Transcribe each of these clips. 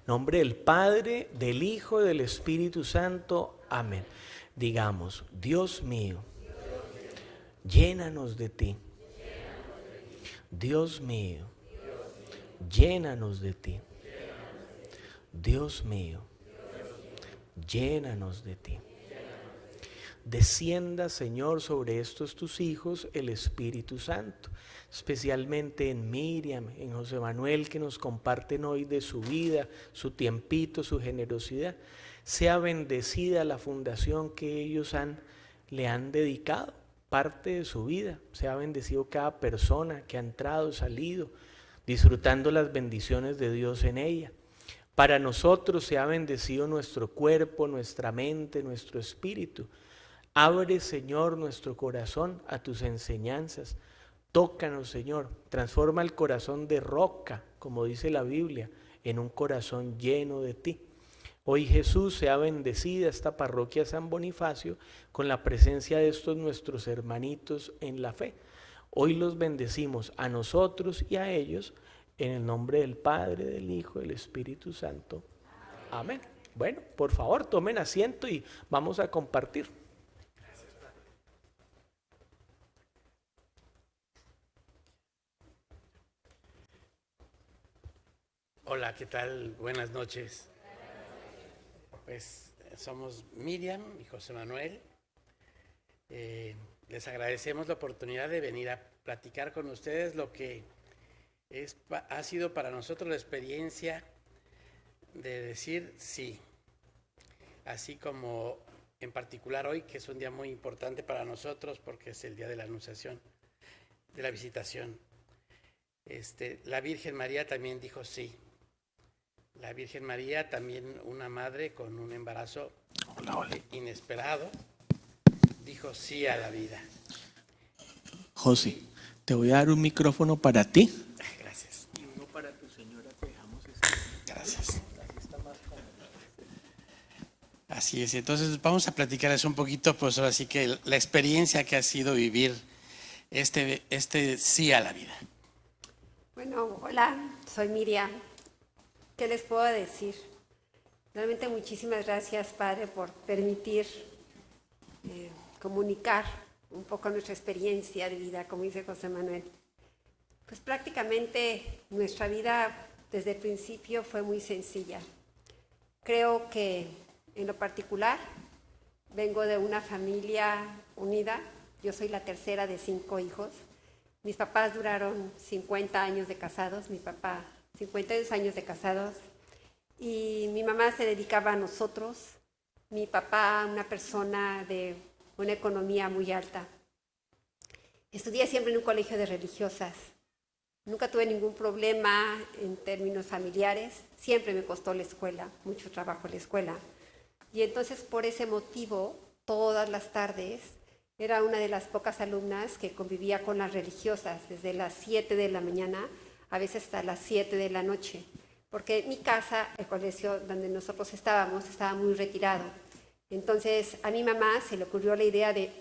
Nombre del Padre, del Hijo y del Espíritu Santo. Amén. Digamos, Dios mío, llénanos de ti. Dios mío, llénanos de ti. Dios mío, llénanos de ti. Descienda, Señor, sobre estos tus hijos el Espíritu Santo, especialmente en Miriam, en José Manuel, que nos comparten hoy de su vida, su tiempito, su generosidad. Sea bendecida la fundación que ellos le han dedicado, parte de su vida. Sea bendecido cada persona que ha entrado, salido, disfrutando las bendiciones de Dios en ella. Para nosotros sea bendecido nuestro cuerpo, nuestra mente, nuestro espíritu. Abre, Señor, nuestro corazón a tus enseñanzas. Tócanos, Señor. Transforma el corazón de roca, como dice la Biblia, en un corazón lleno de ti. Hoy, Jesús, sea bendecida esta parroquia San Bonifacio con la presencia de estos nuestros hermanitos en la fe. Hoy los bendecimos a nosotros y a ellos en el nombre del Padre, del Hijo y del Espíritu Santo. Amén. Bueno, por favor, tomen asiento y vamos a compartir. Hola, ¿qué tal? Buenas noches. Pues somos Miriam y José Manuel. Les agradecemos la oportunidad de venir a platicar con ustedes lo que ha sido para nosotros la experiencia de decir sí. Así como en particular hoy, que es un día muy importante para nosotros porque es el día de la Anunciación, de la Visitación. La Virgen María también dijo sí. La Virgen María, también una madre con un embarazo inesperado, dijo sí a la vida. José, te voy a dar un micrófono para ti. Gracias. Y uno para tu señora que dejamos. Gracias. Así es, entonces vamos a platicarles un poquito, pues ahora sí que la experiencia que ha sido vivir este sí a la vida. Bueno, hola, soy Miriam. ¿Qué les puedo decir? Realmente muchísimas gracias, Padre, por permitir comunicar un poco nuestra experiencia de vida, como dice José Manuel. Pues prácticamente nuestra vida desde el principio fue muy sencilla. Creo que en lo particular vengo de una familia unida. Yo soy la tercera de 5 hijos. Mis papás duraron 50 años de casados, mi papá 52 años de casados, y mi mamá se dedicaba a nosotros, mi papá una persona de una economía muy alta. Estudié siempre en un colegio de religiosas, nunca tuve ningún problema en términos familiares, siempre me costó la escuela, mucho trabajo la escuela, y entonces por ese motivo, todas las tardes, era una de las pocas alumnas que convivía con las religiosas desde las 7 de la mañana, a veces hasta las 7 de la noche, porque mi casa, el colegio donde nosotros estábamos, estaba muy retirado. Entonces a mi mamá se le ocurrió la idea de,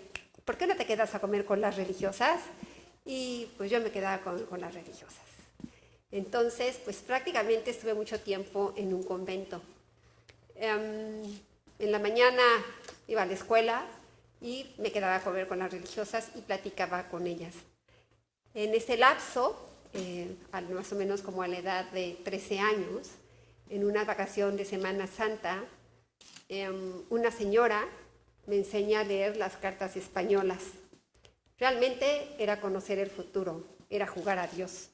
¿por qué no te quedas a comer con las religiosas? Y pues yo me quedaba con las religiosas. Entonces, pues prácticamente estuve mucho tiempo en un convento. En la mañana iba a la escuela y me quedaba a comer con las religiosas y platicaba con ellas. En ese lapso, más o menos como a la edad de 13 años, en una vacación de Semana Santa, una señora me enseña a leer las cartas españolas. Realmente era conocer el futuro, era jugar a Dios.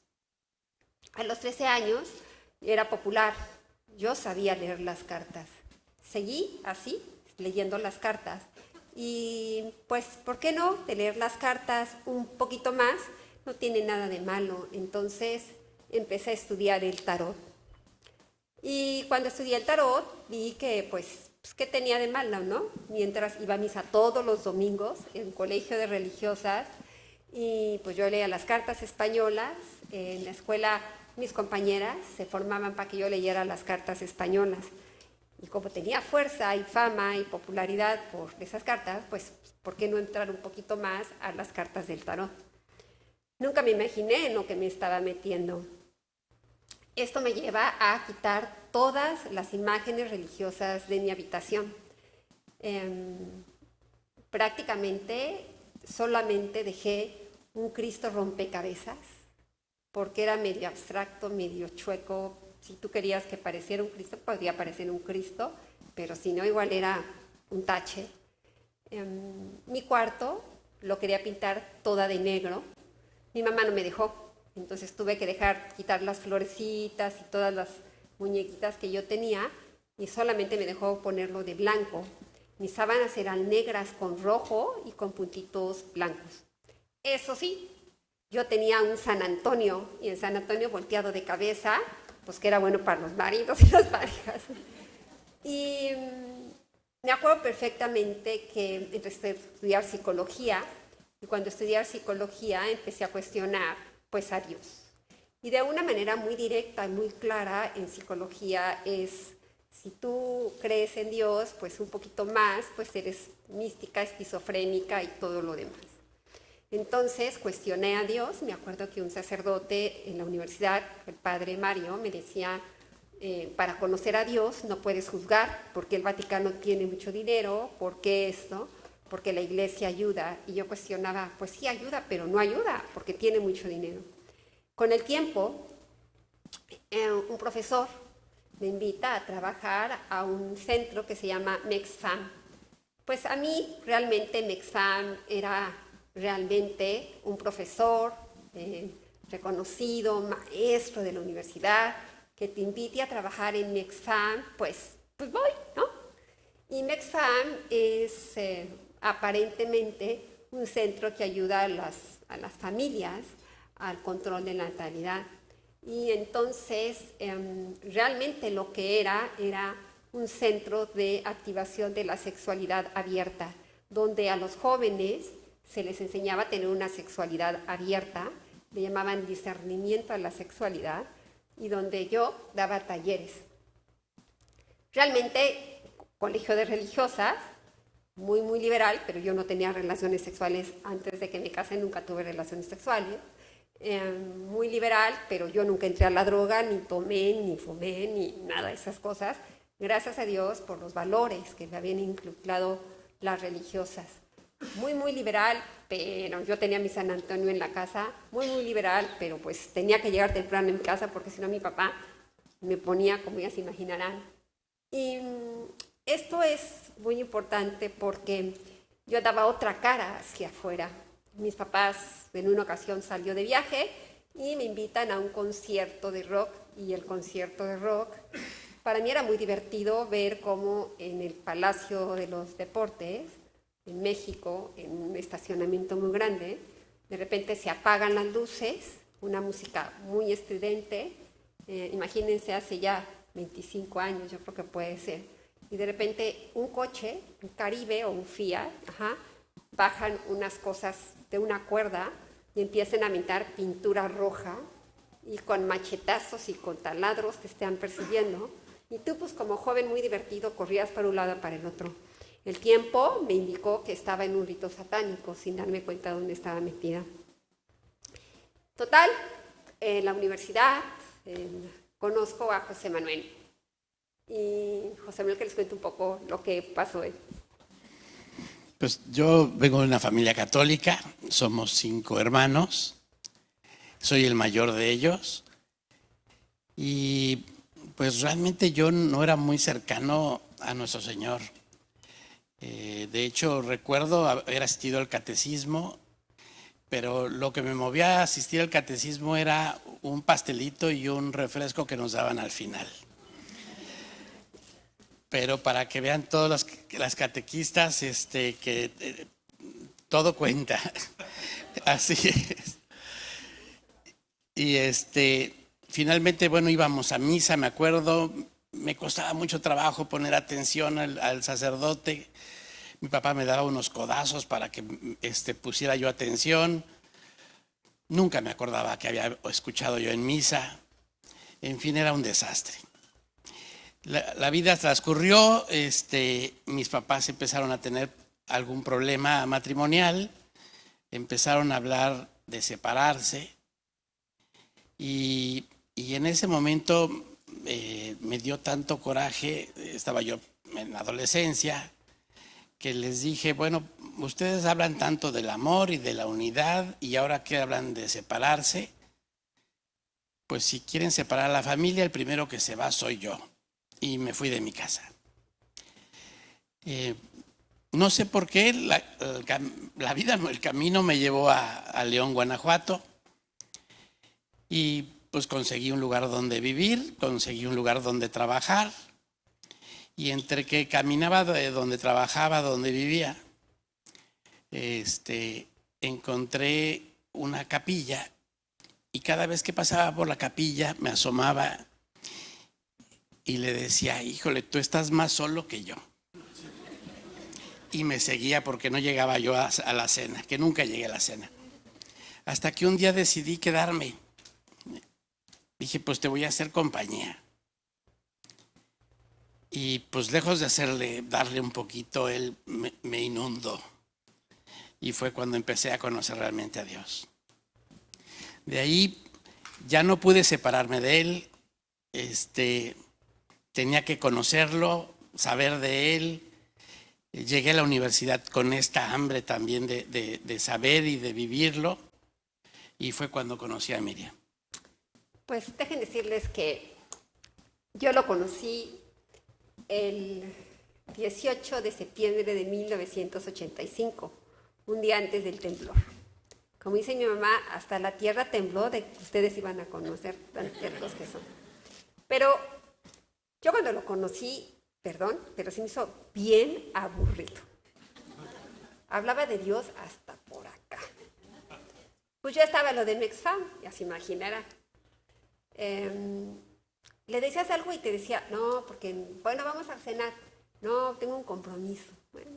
A los 13 años era popular, yo sabía leer las cartas. Seguí así, leyendo las cartas. Y pues, ¿por qué no? De leer las cartas un poquito más, no tiene nada de malo. Entonces empecé a estudiar el tarot. Y cuando estudié el tarot, vi que pues ¿qué tenía de malo, no? Mientras iba a misa todos los domingos en un colegio de religiosas, y pues yo leía las cartas españolas. En la escuela mis compañeras se formaban para que yo leyera las cartas españolas. Y como tenía fuerza y fama y popularidad por esas cartas, pues ¿por qué no entrar un poquito más a las cartas del tarot? Nunca me imaginé en lo que me estaba metiendo. Esto me lleva a quitar todas las imágenes religiosas de mi habitación. Prácticamente solamente dejé un Cristo rompecabezas, porque era medio abstracto, medio chueco. Si tú querías que pareciera un Cristo, podría parecer un Cristo, pero si no, igual era un tache. Mi cuarto lo quería pintar toda de negro. Mi mamá no me dejó, entonces tuve que quitar las florecitas y todas las muñequitas que yo tenía, y solamente me dejó ponerlo de blanco. Mis sábanas eran negras con rojo y con puntitos blancos. Eso sí, yo tenía un San Antonio, y el San Antonio volteado de cabeza, pues que era bueno para los maridos y las parejas. Y me acuerdo perfectamente que empecé a estudiar psicología, y cuando estudié psicología empecé a cuestionar pues a Dios. Y de una manera muy directa y muy clara en psicología es: si tú crees en Dios, pues un poquito más, pues eres mística, esquizofrénica y todo lo demás. Entonces cuestioné a Dios. Me acuerdo que un sacerdote en la universidad, el padre Mario, me decía, para conocer a Dios no puedes juzgar, porque el Vaticano tiene mucho dinero, ¿por qué esto? Porque la iglesia ayuda. Y yo cuestionaba, pues sí ayuda, pero no ayuda, porque tiene mucho dinero. Con el tiempo, un profesor me invita a trabajar a un centro que se llama MEXFAM. Pues a mí realmente MEXFAM era realmente un profesor reconocido, maestro de la universidad, que te invite a trabajar en MEXFAM, pues voy, ¿no? Y MEXFAM es aparentemente un centro que ayuda a las familias al control de la natalidad. Y entonces realmente lo que era un centro de activación de la sexualidad abierta, donde a los jóvenes se les enseñaba a tener una sexualidad abierta, le llamaban discernimiento a la sexualidad, y donde yo daba talleres. Realmente, colegio de religiosas, muy, muy liberal, pero yo no tenía relaciones sexuales antes de que me casé, nunca tuve relaciones sexuales. Muy liberal, pero yo nunca entré a la droga, ni tomé, ni fumé, ni nada de esas cosas. Gracias a Dios por los valores que me habían inculcado las religiosas. Muy, muy liberal, pero yo tenía mi San Antonio en la casa, muy, muy liberal, pero pues tenía que llegar temprano en mi casa porque si no mi papá me ponía, como ya se imaginarán. Y esto es muy importante porque yo daba otra cara hacia afuera. Mis papás en una ocasión salió de viaje y me invitan a un concierto de rock, y el concierto de rock para mí era muy divertido ver cómo en el Palacio de los Deportes en México, en un estacionamiento muy grande, de repente se apagan las luces, una música muy estridente, imagínense hace ya 25 años, yo creo que puede ser, y de repente un coche, un Caribe o un Fiat, bajan unas cosas de una cuerda y empiezan a aventar pintura roja, y con machetazos y con taladros te están persiguiendo, y tú pues como joven muy divertido corrías para un lado para el otro. El tiempo me indicó que estaba en un rito satánico sin darme cuenta de dónde estaba metida. Total, en la universidad conozco a José Manuel. Y José Manuel, que les cuente un poco lo que pasó él. Pues yo vengo de una familia católica, somos 5 hermanos, soy el mayor de ellos, y pues realmente yo no era muy cercano a nuestro Señor. De hecho, recuerdo haber asistido al catecismo, pero lo que me movía a asistir al catecismo era un pastelito y un refresco que nos daban al final. Pero para que vean todas las catequistas, que todo cuenta. Así es. Y finalmente, bueno, íbamos a misa, me acuerdo. Me costaba mucho trabajo poner atención al sacerdote. Mi papá me daba unos codazos para que pusiera yo atención. Nunca me acordaba que había escuchado yo en misa. En fin, era un desastre. La vida transcurrió, mis papás empezaron a tener algún problema matrimonial, empezaron a hablar de separarse, y en ese momento me dio tanto coraje, estaba yo en la adolescencia, que les dije, bueno, ustedes hablan tanto del amor y de la unidad y ahora que hablan de separarse, pues si quieren separar a la familia, el primero que se va soy yo. Y me fui de mi casa. No sé por qué la vida, el camino me llevó a León, Guanajuato, y pues conseguí un lugar donde vivir, conseguí un lugar donde trabajar, y entre que caminaba de donde trabajaba, donde vivía, encontré una capilla, y cada vez que pasaba por la capilla me asomaba y le decía, híjole, tú estás más solo que yo. Y me seguía porque no llegaba yo a la cena, que nunca llegué a la cena. Hasta que un día decidí quedarme. Dije, pues te voy a hacer compañía. Y pues lejos de darle un poquito, él me inundó. Y fue cuando empecé a conocer realmente a Dios. De ahí ya no pude separarme de él. Tenía que conocerlo, saber de él. Llegué a la universidad con esta hambre también de saber y de vivirlo, y fue cuando conocí a Miriam. Pues dejen decirles que yo lo conocí el 18 de septiembre de 1985, un día antes del temblor. Como dice mi mamá, hasta la tierra tembló de que ustedes iban a conocer, tan tercos que son. Pero yo cuando lo conocí, perdón, pero se me hizo bien aburrido. Hablaba de Dios hasta por acá. Pues yo estaba lo de Mexfam, ya se imaginará. Le decías algo y te decía, no, porque, bueno, vamos a cenar. No, tengo un compromiso. Bueno,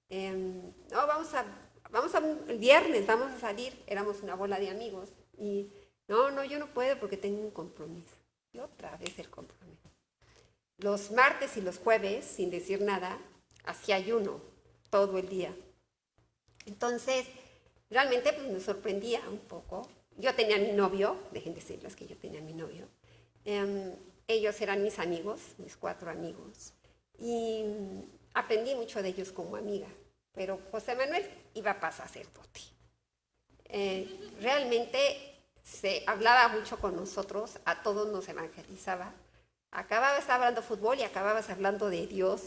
no, el viernes vamos a salir. Éramos una bola de amigos. Y, no, yo no puedo porque tengo un compromiso. Y otra vez el compromiso. Los martes y los jueves, sin decir nada, hacía ayuno todo el día. Entonces, realmente pues, me sorprendía un poco. Yo tenía a mi novio, dejen decirles que yo tenía a mi novio. Ellos eran mis amigos, mis 4 amigos. Y aprendí mucho de ellos como amiga. Pero José Manuel iba para sacerdote. Realmente se hablaba mucho con nosotros, a todos nos evangelizaba. Acababas hablando fútbol y acababas hablando de Dios.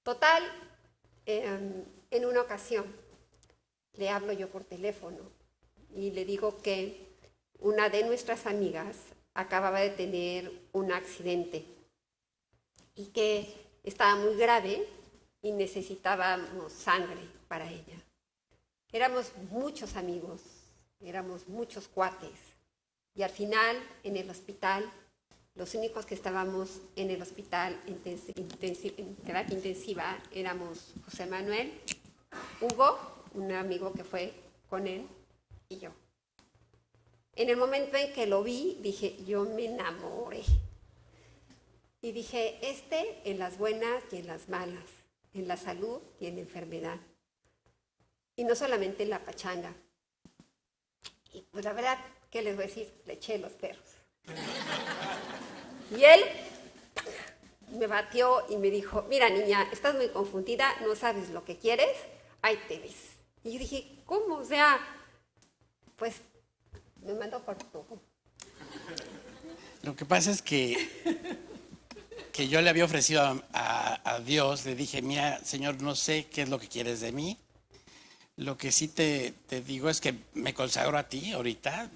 Total, en una ocasión le hablo yo por teléfono y le digo que una de nuestras amigas acababa de tener un accidente y que estaba muy grave y necesitábamos sangre para ella. Éramos muchos amigos, éramos muchos cuates. Y al final, en el hospital, los únicos que estábamos en el hospital en terapia intensiva éramos José Manuel, Hugo, un amigo que fue con él, y yo. En el momento en que lo vi, dije, yo me enamoré. Y dije, en las buenas y en las malas, en la salud y en la enfermedad. Y no solamente en la pachanga. Y pues la verdad, ¿qué les voy a decir? Le eché los perros. Y él me batió y me dijo, mira niña, estás muy confundida, no sabes lo que quieres, ahí te ves. Y yo dije, ¿cómo? O sea, pues me mandó por todo. Lo que pasa es que yo le había ofrecido a Dios, le dije, mira, Señor, no sé qué es lo que quieres de mí. Lo que sí te digo es que me consagro a ti ahorita.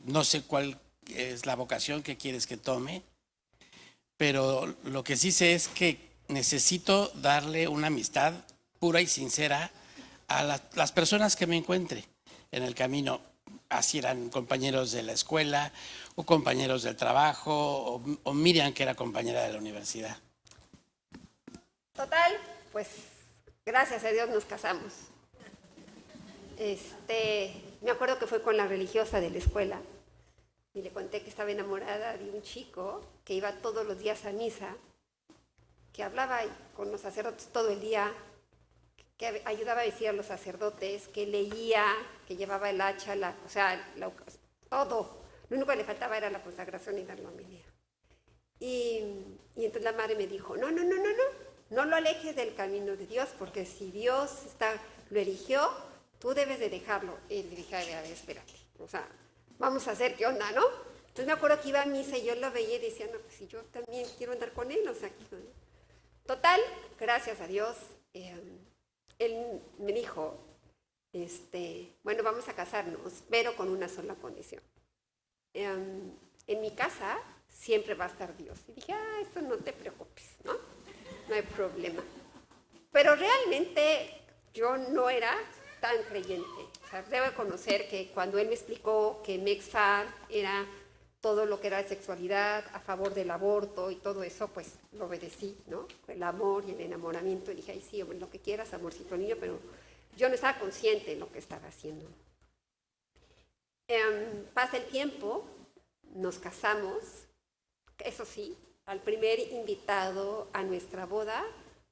No sé cuál es la vocación que quieres que tome, pero lo que sí sé es que necesito darle una amistad pura y sincera a las personas que me encuentre en el camino. Así eran compañeros de la escuela o compañeros del trabajo o Miriam, que era compañera de la universidad. Total, pues gracias a Dios nos casamos. Me acuerdo que fue con la religiosa de la escuela y le conté que estaba enamorada de un chico que iba todos los días a misa, que hablaba con los sacerdotes todo el día, que ayudaba a decir a los sacerdotes, que leía, que llevaba el hacha, todo. Lo único que le faltaba era la consagración y dar la homilía. Y entonces la madre me dijo, no lo alejes del camino de Dios, porque si Dios lo eligió, tú debes de dejarlo. Y le dije, a ver, espérate, o sea, vamos a hacer qué onda, ¿no? Entonces me acuerdo que iba a misa y yo lo veía y decía, no, pues si yo también quiero andar con él, o sea, ¿no? Total, gracias a Dios, él me dijo, bueno, vamos a casarnos, pero con una sola condición. En mi casa siempre va a estar Dios. Y dije, eso no te preocupes, ¿no? No hay problema. Pero realmente yo no era tan creyente. O sea, debo conocer que cuando él me explicó que MEXFAR era todo lo que era sexualidad, a favor del aborto y todo eso, pues lo obedecí, ¿no? El amor y el enamoramiento. Y dije, ay, sí, hombre, lo que quieras, amorcito niño, pero yo no estaba consciente de lo que estaba haciendo. Pasa el tiempo, nos casamos. Eso sí, al primer invitado a nuestra boda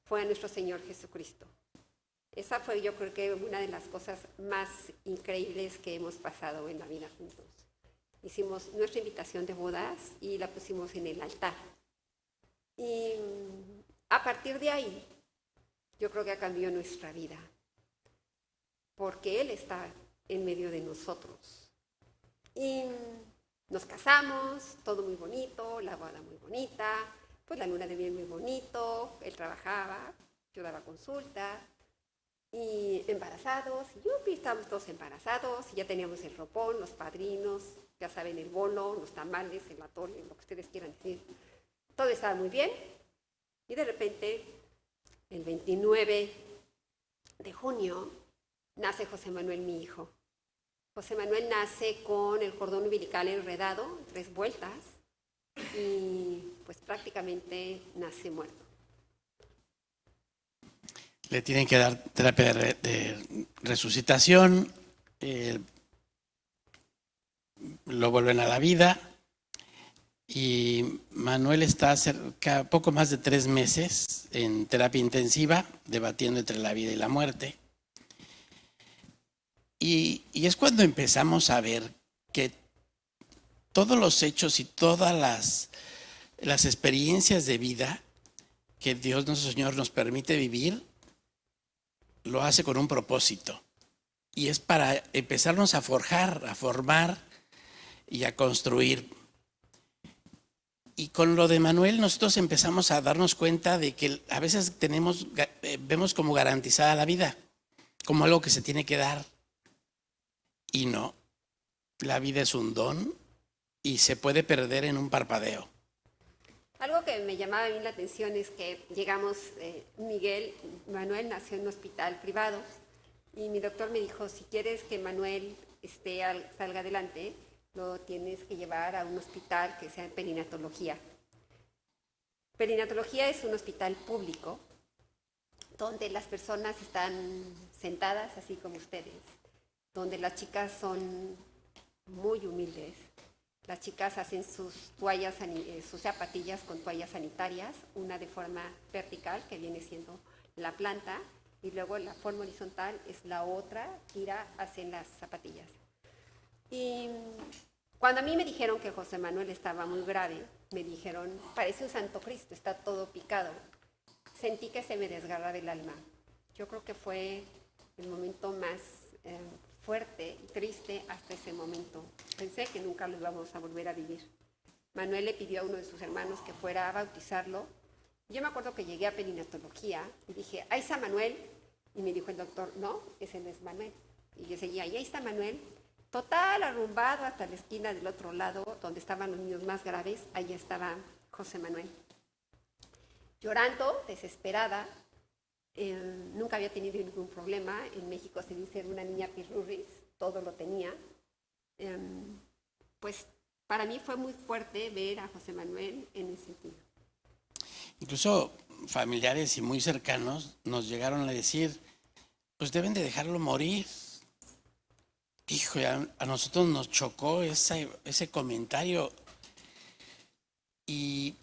fue a nuestro Señor Jesucristo. Esa fue, yo creo que una de las cosas más increíbles que hemos pasado en la vida juntos. Hicimos nuestra invitación de bodas y la pusimos en el altar. Y a partir de ahí, yo creo que cambió nuestra vida, porque Él está en medio de nosotros. Y nos casamos, todo muy bonito, la boda muy bonita, pues la luna de miel muy bonito, él trabajaba, yo daba consulta, y embarazados, estábamos todos embarazados, y ya teníamos el ropón, los padrinos, ya saben, el bolo, los tamales, el atole, lo que ustedes quieran decir. Todo estaba muy bien, y de repente, el 29 de junio, nace José Manuel, mi hijo. José Manuel nace con el cordón umbilical enredado, 3 vueltas, y pues prácticamente nace muerto. Le tienen que dar terapia de resucitación, lo vuelven a la vida, y Manuel está poco más de 3 meses en terapia intensiva, debatiendo entre la vida y la muerte. Y es cuando empezamos a ver que todos los hechos y todas las experiencias de vida que Dios nuestro Señor nos permite vivir, lo hace con un propósito. Y es para empezarnos a forjar, a formar y a construir. Y con lo de Manuel nosotros empezamos a darnos cuenta de que a veces vemos como garantizada la vida, como algo que se tiene que dar. Y no, la vida es un don y se puede perder en un parpadeo. Algo que me llamaba a mí la atención es que llegamos, Manuel nació en un hospital privado y mi doctor me dijo, si quieres que Manuel salga adelante, lo tienes que llevar a un hospital que sea en perinatología. Perinatología es un hospital público donde las personas están sentadas así como ustedes, donde las chicas son muy humildes. Las chicas hacen sus zapatillas con toallas sanitarias, una de forma vertical, que viene siendo la planta, y luego la forma horizontal es la otra, hacen las zapatillas. Y cuando a mí me dijeron que José Manuel estaba muy grave, me dijeron, parece un Santo Cristo, está todo picado. Sentí que se me desgarraba el alma. Yo creo que fue el momento más fuerte y triste hasta ese momento. Pensé que nunca lo íbamos a volver a vivir. Manuel le pidió a uno de sus hermanos que fuera a bautizarlo. Yo me acuerdo que llegué a perinatología y dije, ahí está Manuel. Y me dijo el doctor, no, ese no es Manuel. Y yo seguía, y ahí está Manuel. Total, arrumbado hasta la esquina del otro lado, donde estaban los niños más graves, ahí estaba José Manuel. Llorando, desesperada. Nunca había tenido ningún problema. En México se dice una niña pirurris, todo lo tenía. Pues para mí fue muy fuerte ver a José Manuel en ese sentido. Incluso familiares y muy cercanos nos llegaron a decir, pues deben de dejarlo morir. Hijo, a nosotros nos chocó ese comentario. Y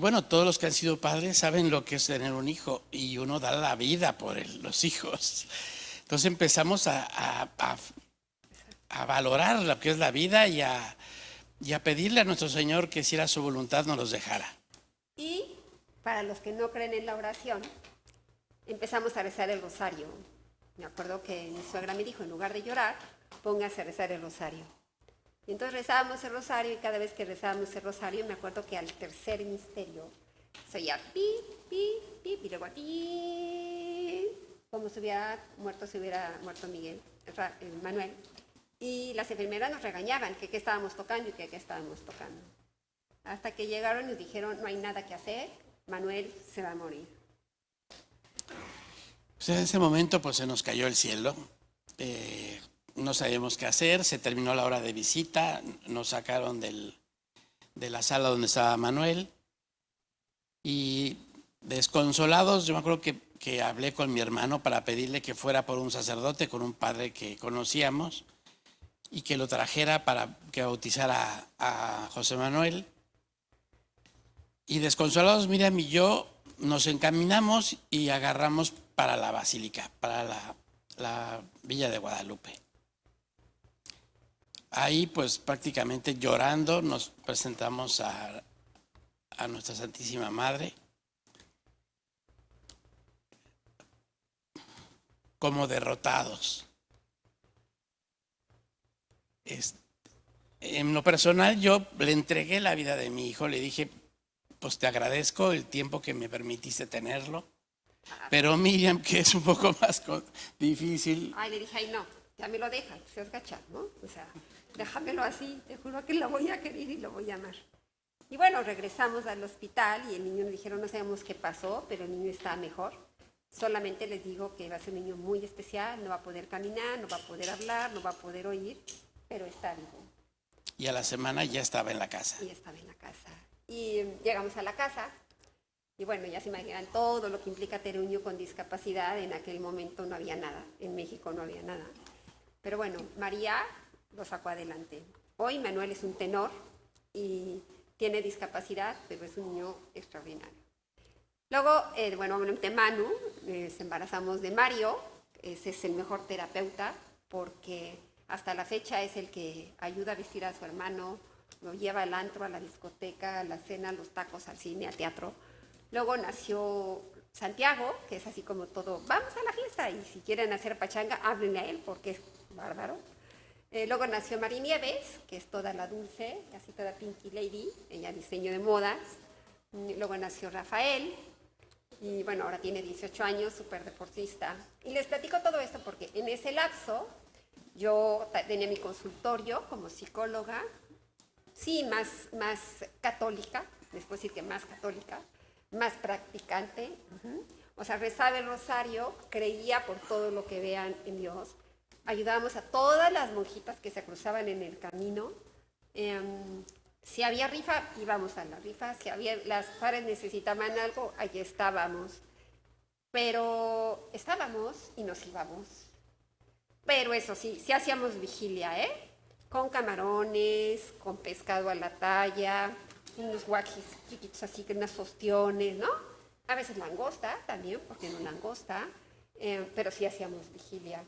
bueno, todos los que han sido padres saben lo que es tener un hijo y uno da la vida por los hijos. Entonces empezamos a a valorar lo que es la vida y a pedirle a nuestro Señor que si era su voluntad nos los dejara. Y para los que no creen en la oración, empezamos a rezar el rosario. Me acuerdo que mi suegra me dijo, en lugar de llorar, póngase a rezar el rosario. Y entonces rezábamos el rosario y cada vez que rezábamos el rosario, me acuerdo que al tercer misterio se oía pi, pi, pi, y luego pi, como si hubiera muerto Miguel, Manuel. Y las enfermeras nos regañaban que qué estábamos tocando y que qué estábamos tocando. Hasta que llegaron y nos dijeron, no hay nada que hacer, Manuel se va a morir. Pues en ese momento pues se nos cayó el cielo, no sabíamos qué hacer, se terminó la hora de visita, nos sacaron de la sala donde estaba Manuel y desconsolados, yo me acuerdo que hablé con mi hermano para pedirle que fuera por un sacerdote, con un padre que conocíamos y que lo trajera para que bautizara a José Manuel. Y desconsolados, Miriam y yo nos encaminamos y agarramos para la basílica, para la Villa de Guadalupe. Ahí pues prácticamente llorando nos presentamos a nuestra Santísima Madre como derrotados. En lo personal yo le entregué la vida de mi hijo, le dije, pues te agradezco el tiempo que me permitiste tenerlo, pero Miriam, que es un poco más difícil. Ay, le dije, ay no, ya me lo dejas, seas gacha, ¿no? O sea, déjamelo así, te juro que lo voy a querer y lo voy a amar. Y bueno, regresamos al hospital y el niño nos dijeron, no sabemos qué pasó, pero el niño está mejor. Solamente les digo que va a ser un niño muy especial, no va a poder caminar, no va a poder hablar, no va a poder oír, pero está vivo. Y a la semana ya estaba en la casa. Y estaba en la casa. Y llegamos a la casa y bueno, ya se imaginan todo lo que implica tener un niño con discapacidad. En aquel momento no había nada, en México no había nada. Pero bueno, María lo sacó adelante. Hoy Manuel es un tenor y tiene discapacidad, pero es un niño extraordinario. Luego, bueno, Manu, nos embarazamos de Mario, ese es el mejor terapeuta porque hasta la fecha es el que ayuda a vestir a su hermano, lo lleva al antro, a la discoteca, a la cena, a los tacos, al cine, al teatro. Luego nació Santiago, que es así como todo, vamos a la fiesta, y si quieren hacer pachanga, háblenle a él, porque es bárbaro. Luego nació Mari Nieves, que es toda la dulce, así toda Pinky Lady, ella diseño de modas. Luego nació Rafael, y bueno, ahora tiene 18 años, súper deportista. Y les platico todo esto porque en ese lapso yo tenía mi consultorio como psicóloga, sí, más católica, les puedo decir que más católica, más practicante. O sea, rezaba el rosario, creía por todo lo que vean en Dios. Ayudábamos a todas las monjitas que se cruzaban en el camino. Si había rifa, íbamos a la rifa. Si las padres necesitaban algo, allí estábamos. Pero estábamos y nos íbamos. Pero eso sí, sí hacíamos vigilia, con camarones, con pescado a la talla, unos guaquis chiquitos así, que unas ostiones, ¿no? A veces langosta también, porque no langosta, pero sí hacíamos vigilia.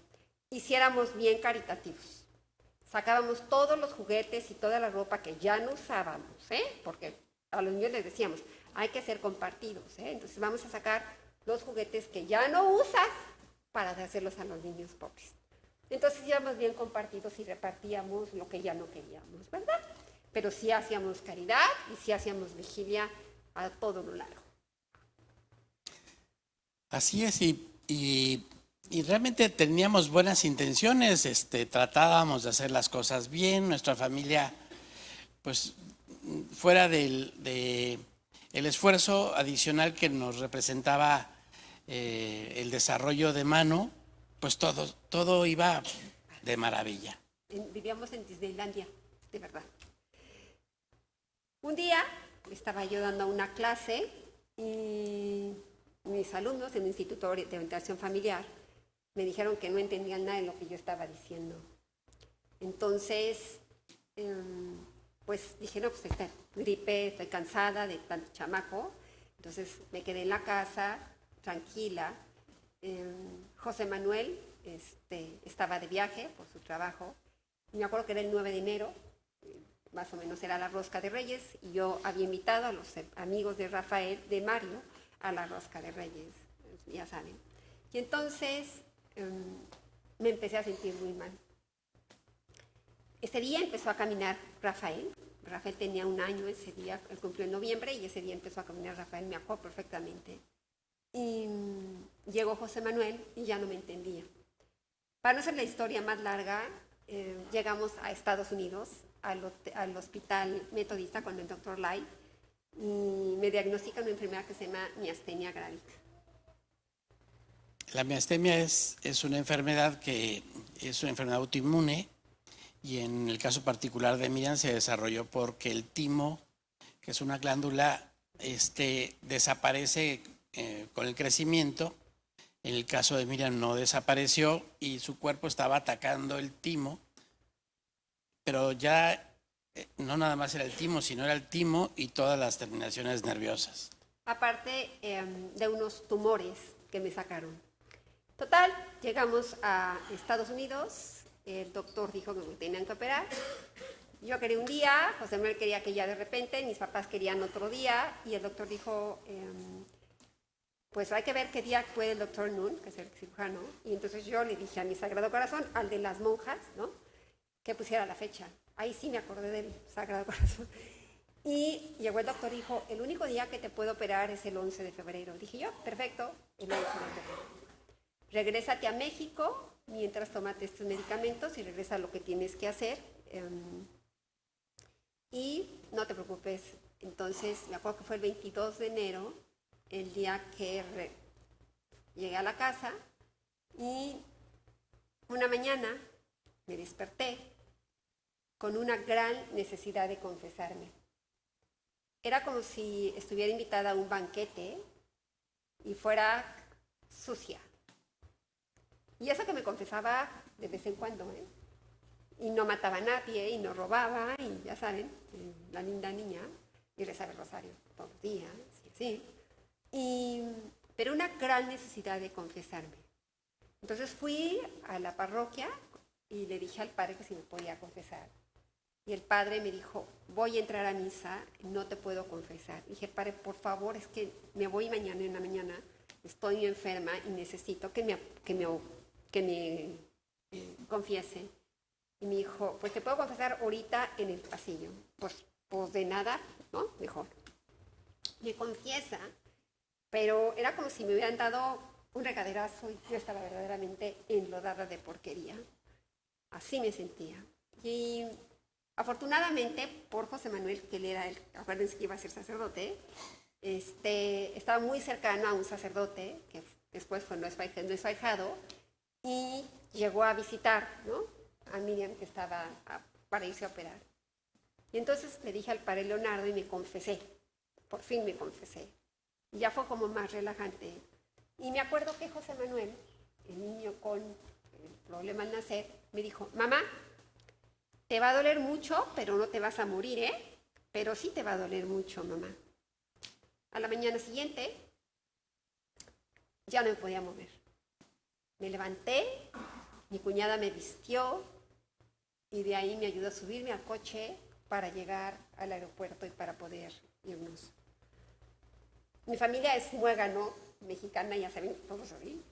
Hiciéramos bien caritativos. Sacábamos todos los juguetes y toda la ropa que ya no usábamos, porque a los niños les decíamos, hay que ser compartidos, entonces vamos a sacar los juguetes que ya no usas para dárselos a los niños pobres. Entonces íbamos bien compartidos y repartíamos lo que ya no queríamos, ¿verdad? Pero sí hacíamos caridad y sí hacíamos vigilia a todo lo largo. Así es, y realmente teníamos buenas intenciones, tratábamos de hacer las cosas bien, nuestra familia, pues fuera del el esfuerzo adicional que nos representaba el desarrollo de Manu, pues todo iba de maravilla. Vivíamos en Disneylandia, de verdad. Un día estaba yo dando una clase y mis alumnos en el Instituto de Orientación Familiar me dijeron que no entendían nada de lo que yo estaba diciendo. Entonces, pues dije, no, pues esta gripe, estoy cansada de tanto chamaco. Entonces me quedé en la casa, tranquila. José Manuel estaba de viaje por su trabajo Me acuerdo que era el 9 de enero, más o menos era la rosca de Reyes, y yo había invitado a los amigos de Rafael, de Mario, a la rosca de Reyes, ya saben. Y entonces me empecé a sentir muy mal. Ese día empezó a caminar Rafael. Rafael tenía 1 año ese día, él cumplió en noviembre, y ese día empezó a caminar Rafael, me acuerdo perfectamente. Y llegó José Manuel y ya no me entendía. Para no hacer la historia más larga, llegamos a Estados Unidos, al hospital metodista con el doctor Lai, y me diagnostican una enfermedad que se llama miastenia gravis. La miastenia es una enfermedad que es una enfermedad autoinmune, y en el caso particular de Miriam se desarrolló porque el timo, que es una glándula, desaparece con el crecimiento. En el caso de Miriam no desapareció y su cuerpo estaba atacando el timo, pero ya no nada más era el timo, sino era el timo y todas las terminaciones nerviosas. Aparte de unos tumores que me sacaron. Total, llegamos a Estados Unidos, el doctor dijo que me tenían que operar. Yo quería un día, José Manuel quería que ya de repente, mis papás querían otro día, y el doctor dijo, pues hay que ver qué día puede el doctor Nun, que es el cirujano, y entonces yo le dije a mi Sagrado Corazón, al de las monjas, ¿no?, que pusiera la fecha. Ahí sí me acordé del Sagrado Corazón. Y llegó el doctor y dijo, el único día que te puedo operar es el 11 de febrero. Dije yo, perfecto, el 11 de febrero. Regrésate a México mientras tómate estos medicamentos y regresa a lo que tienes que hacer. Y no te preocupes. Entonces, me acuerdo que fue el 22 de enero, el día que llegué a la casa, y una mañana me desperté con una gran necesidad de confesarme. Era como si estuviera invitada a un banquete y fuera sucia. Y eso que me confesaba de vez en cuando, ¿eh? Y no mataba a nadie, y no robaba, y ya saben, la linda niña, y rezaba el rosario todos los días, y así. Pero una gran necesidad de confesarme. Entonces fui a la parroquia y le dije al padre que si me podía confesar. Y el padre me dijo, voy a entrar a misa, no te puedo confesar. Dije, padre, por favor, es que me voy mañana en la mañana, estoy enferma y necesito que me confiese. Y me dijo, pues te puedo confesar ahorita en el pasillo. Pues de nada, ¿no? Mejor. Me confiesa, pero era como si me hubieran dado un regaderazo y yo estaba verdaderamente enlodada de porquería. Así me sentía. Y afortunadamente, por José Manuel, que él era acuérdense que iba a ser sacerdote, estaba muy cercano a un sacerdote, que después fue nuestro ahijado, y llegó a visitar, ¿no?, a Miriam, que estaba para irse a operar. Y entonces le dije al padre Leonardo y me confesé. Por fin me confesé. Y ya fue como más relajante. Y me acuerdo que José Manuel, el niño con el problema al nacer, me dijo, mamá, te va a doler mucho, pero no te vas a morir, ¿eh? Pero sí te va a doler mucho, mamá. A la mañana siguiente, ya no me podía mover. Me levanté, mi cuñada me vistió y de ahí me ayudó a subirme al coche para llegar al aeropuerto y para poder irnos. Mi familia es muégano, mexicana, ya saben, todos ahí.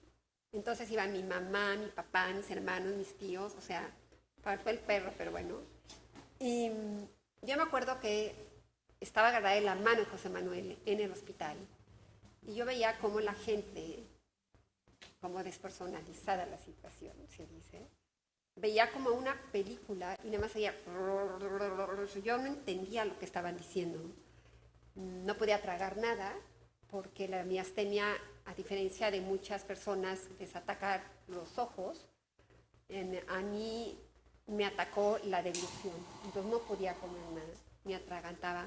Entonces iban mi mamá, mi papá, mis hermanos, mis tíos, o sea, fue el perro, pero bueno. Y yo me acuerdo que estaba agarrada de la mano de José Manuel en el hospital y yo veía cómo la gente, como despersonalizada la situación, se dice, veía como una película y nada más oía, yo no entendía lo que estaban diciendo, no podía tragar nada porque la miastenia, a diferencia de muchas personas, les ataca los ojos, a mí me atacó la deglución, entonces no podía comer nada, me atragantaba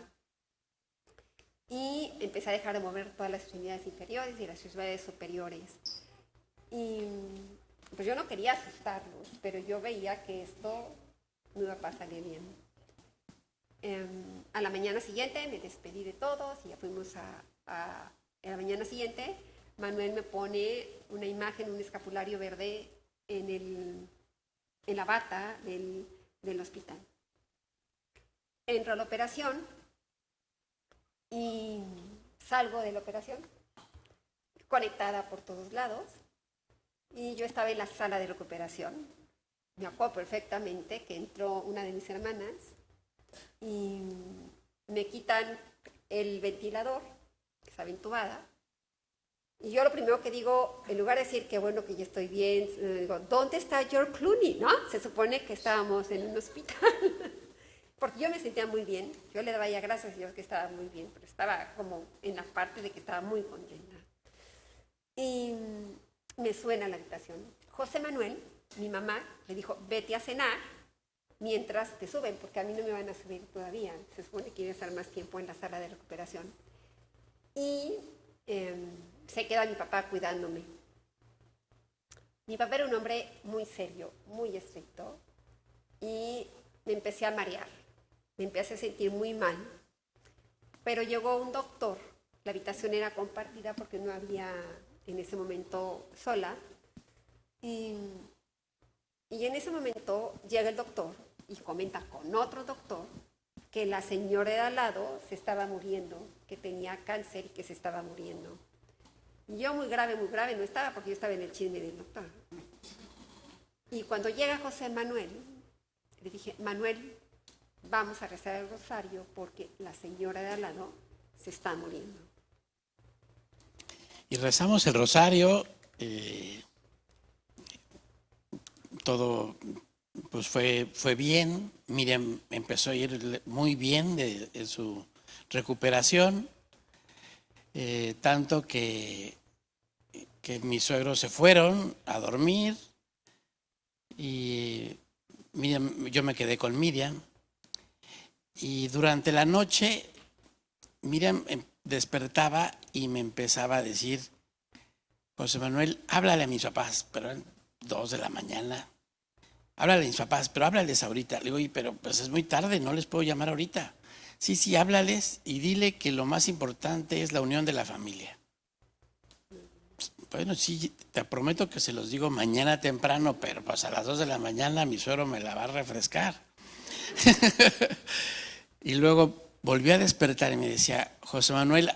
y empecé a dejar de mover todas las extremidades inferiores y las extremidades superiores. Y pues yo no quería asustarlos, pero yo veía que esto no iba a salir bien. A la mañana siguiente me despedí de todos y ya fuimos a la mañana siguiente Manuel me pone una imagen, un escapulario verde en la bata del del hospital. Entro a la operación y salgo de la operación conectada por todos lados y yo estaba en la sala de recuperación. Me acuerdo perfectamente que entró una de mis hermanas y me quitan el ventilador, que estaba intubada, y yo lo primero que digo, en lugar de decir que bueno que ya estoy bien, digo, ¿dónde está George Clooney? ¿No? Se supone que estábamos en un hospital. Porque yo me sentía muy bien, yo le daba ya gracias a Dios que estaba muy bien, pero estaba como en la parte de que estaba muy contenta. Y me suena a la habitación. José Manuel, mi mamá, le dijo, vete a cenar mientras te suben, porque a mí no me van a subir todavía. Se supone que iba a estar más tiempo en la sala de recuperación. Y se queda mi papá cuidándome. Mi papá era un hombre muy serio, muy estricto, y me empecé a marear. Me empecé a sentir muy mal, pero llegó un doctor, la habitación era compartida porque no había en ese momento sola, y en ese momento llega el doctor y comenta con otro doctor que la señora de al lado se estaba muriendo, que tenía cáncer y que se estaba muriendo. Y yo muy grave no estaba porque yo estaba en el chisme del doctor. Y cuando llega José Manuel, le dije, Manuel, vamos a rezar el rosario porque la señora de al lado se está muriendo. Y rezamos el rosario, todo pues fue bien. Miriam empezó a ir muy bien en su recuperación, tanto que mis suegros se fueron a dormir y Miriam, yo me quedé con Miriam. Y durante la noche, Miriam despertaba y me empezaba a decir, José Manuel, háblale a mis papás, pero eran 2 de la mañana. Háblale a mis papás, pero háblales ahorita. Le digo, pero pues es muy tarde, no les puedo llamar ahorita. Sí, háblales y dile que lo más importante es la unión de la familia. Bueno, sí, te prometo que se los digo mañana temprano, pero pues a las 2 de la mañana mi suegro me la va a refrescar. Y luego volvió a despertar y me decía, José Manuel,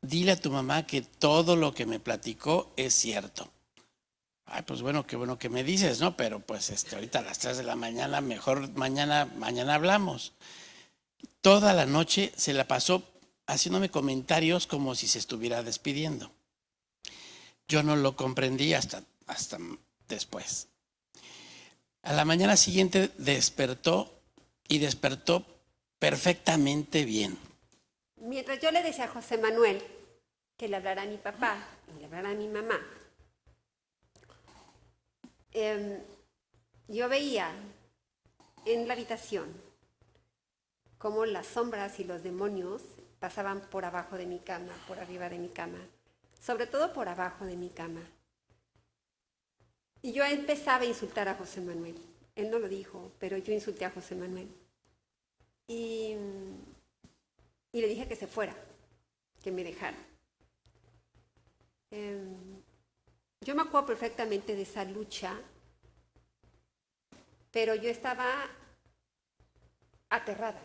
dile a tu mamá que todo lo que me platicó es cierto. Ay, pues bueno que me dices, ¿no? Pero pues ahorita a las 3 de la mañana, mejor mañana hablamos. Toda la noche se la pasó haciéndome comentarios como si se estuviera despidiendo. Yo no lo comprendí hasta después. A la mañana siguiente despertó perfectamente bien. Mientras yo le decía a José Manuel que le hablara a mi papá y le hablara a mi mamá, yo veía en la habitación cómo las sombras y los demonios pasaban por abajo de mi cama, por arriba de mi cama, sobre todo por abajo de mi cama. Y yo empezaba a insultar a José Manuel. Él no lo dijo, pero yo insulté a José Manuel. Y le dije que se fuera, que me dejara. Yo me acuerdo perfectamente de esa lucha, pero yo estaba aterrada.